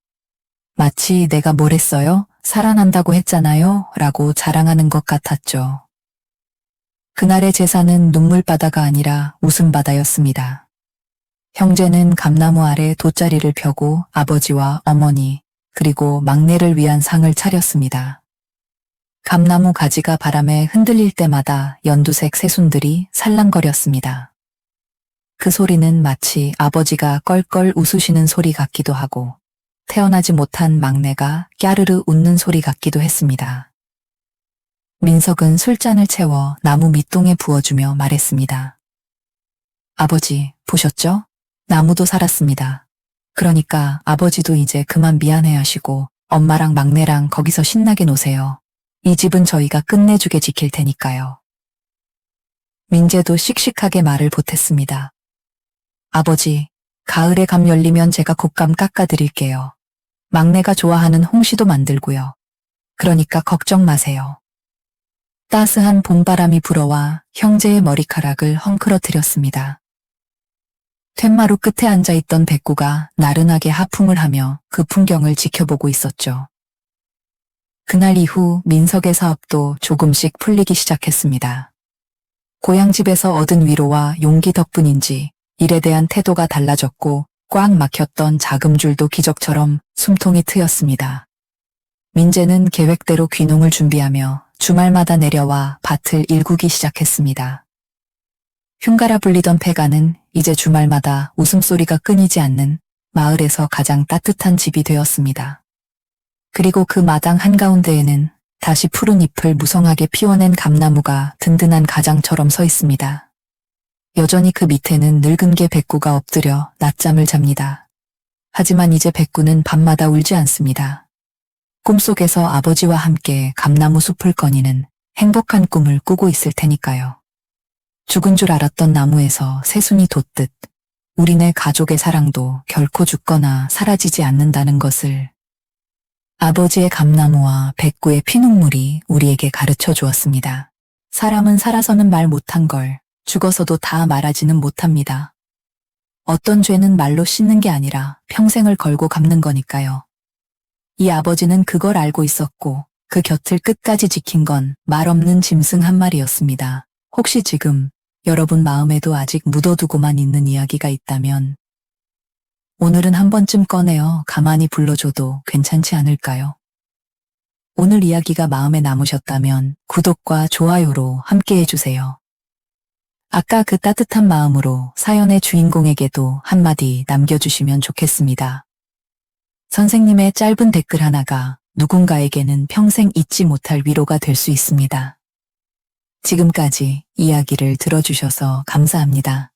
B: 마치 내가 뭘 했어요? 살아난다고 했잖아요? 라고 자랑하는 것 같았죠. 그날의 제사는 눈물바다가 아니라 웃음바다였습니다. 형제는 감나무 아래 돗자리를 펴고 아버지와 어머니, 그리고 막내를 위한 상을 차렸습니다. 감나무 가지가 바람에 흔들릴 때마다 연두색 새순들이 살랑거렸습니다. 그 소리는 마치 아버지가 껄껄 웃으시는 소리 같기도 하고 태어나지 못한 막내가 까르르 웃는 소리 같기도 했습니다. 민석은 술잔을 채워 나무 밑동에 부어주며 말했습니다. 아버지, 보셨죠? 나무도 살았습니다. 그러니까 아버지도 이제 그만 미안해하시고 엄마랑 막내랑 거기서 신나게 노세요. 이 집은 저희가 끝내주게 지킬 테니까요. 민재도 씩씩하게 말을 보탰습니다. 아버지, 가을에 감 열리면 제가 곶감 깎아드릴게요. 막내가 좋아하는 홍시도 만들고요. 그러니까 걱정 마세요. 따스한 봄바람이 불어와 형제의 머리카락을 헝클어뜨렸습니다. 툇마루 끝에 앉아있던 백구가 나른하게 하품을 하며 그 풍경을 지켜보고 있었죠. 그날 이후 민석의 사업도 조금씩 풀리기 시작했습니다. 고향집에서 얻은 위로와 용기 덕분인지 일에 대한 태도가 달라졌고 꽉 막혔던 자금줄도 기적처럼 숨통이 트였습니다. 민재는 계획대로 귀농을 준비하며 주말마다 내려와 밭을 일구기 시작했습니다. 흉가라 불리던 폐가는 이제 주말마다 웃음소리가 끊이지 않는 마을에서 가장 따뜻한 집이 되었습니다. 그리고 그 마당 한가운데에는 다시 푸른 잎을 무성하게 피워낸 감나무가 든든한 가장처럼 서 있습니다. 여전히 그 밑에는 늙은 개 백구가 엎드려 낮잠을 잡니다. 하지만 이제 백구는 밤마다 울지 않습니다. 꿈속에서 아버지와 함께 감나무 숲을 거니는 행복한 꿈을 꾸고 있을 테니까요. 죽은 줄 알았던 나무에서 새순이 돋듯 우리네 가족의 사랑도 결코 죽거나 사라지지 않는다는 것을 아버지의 감나무와 백구의 피눈물이 우리에게 가르쳐 주었습니다. 사람은 살아서는 말 못한 걸 죽어서도 다 말하지는 못합니다. 어떤 죄는 말로 씻는 게 아니라 평생을 걸고 갚는 거니까요. 이 아버지는 그걸 알고 있었고 그 곁을 끝까지 지킨 건 말 없는 짐승 한 마리였습니다. 혹시 지금 여러분 마음에도 아직 묻어두고만 있는 이야기가 있다면 오늘은 한 번쯤 꺼내어 가만히 불러줘도 괜찮지 않을까요? 오늘 이야기가 마음에 남으셨다면 구독과 좋아요로 함께 해주세요. 아까 그 따뜻한 마음으로 사연의 주인공에게도 한마디 남겨주시면 좋겠습니다. 선생님의 짧은 댓글 하나가 누군가에게는 평생 잊지 못할 위로가 될 수 있습니다. 지금까지 이야기를 들어주셔서 감사합니다.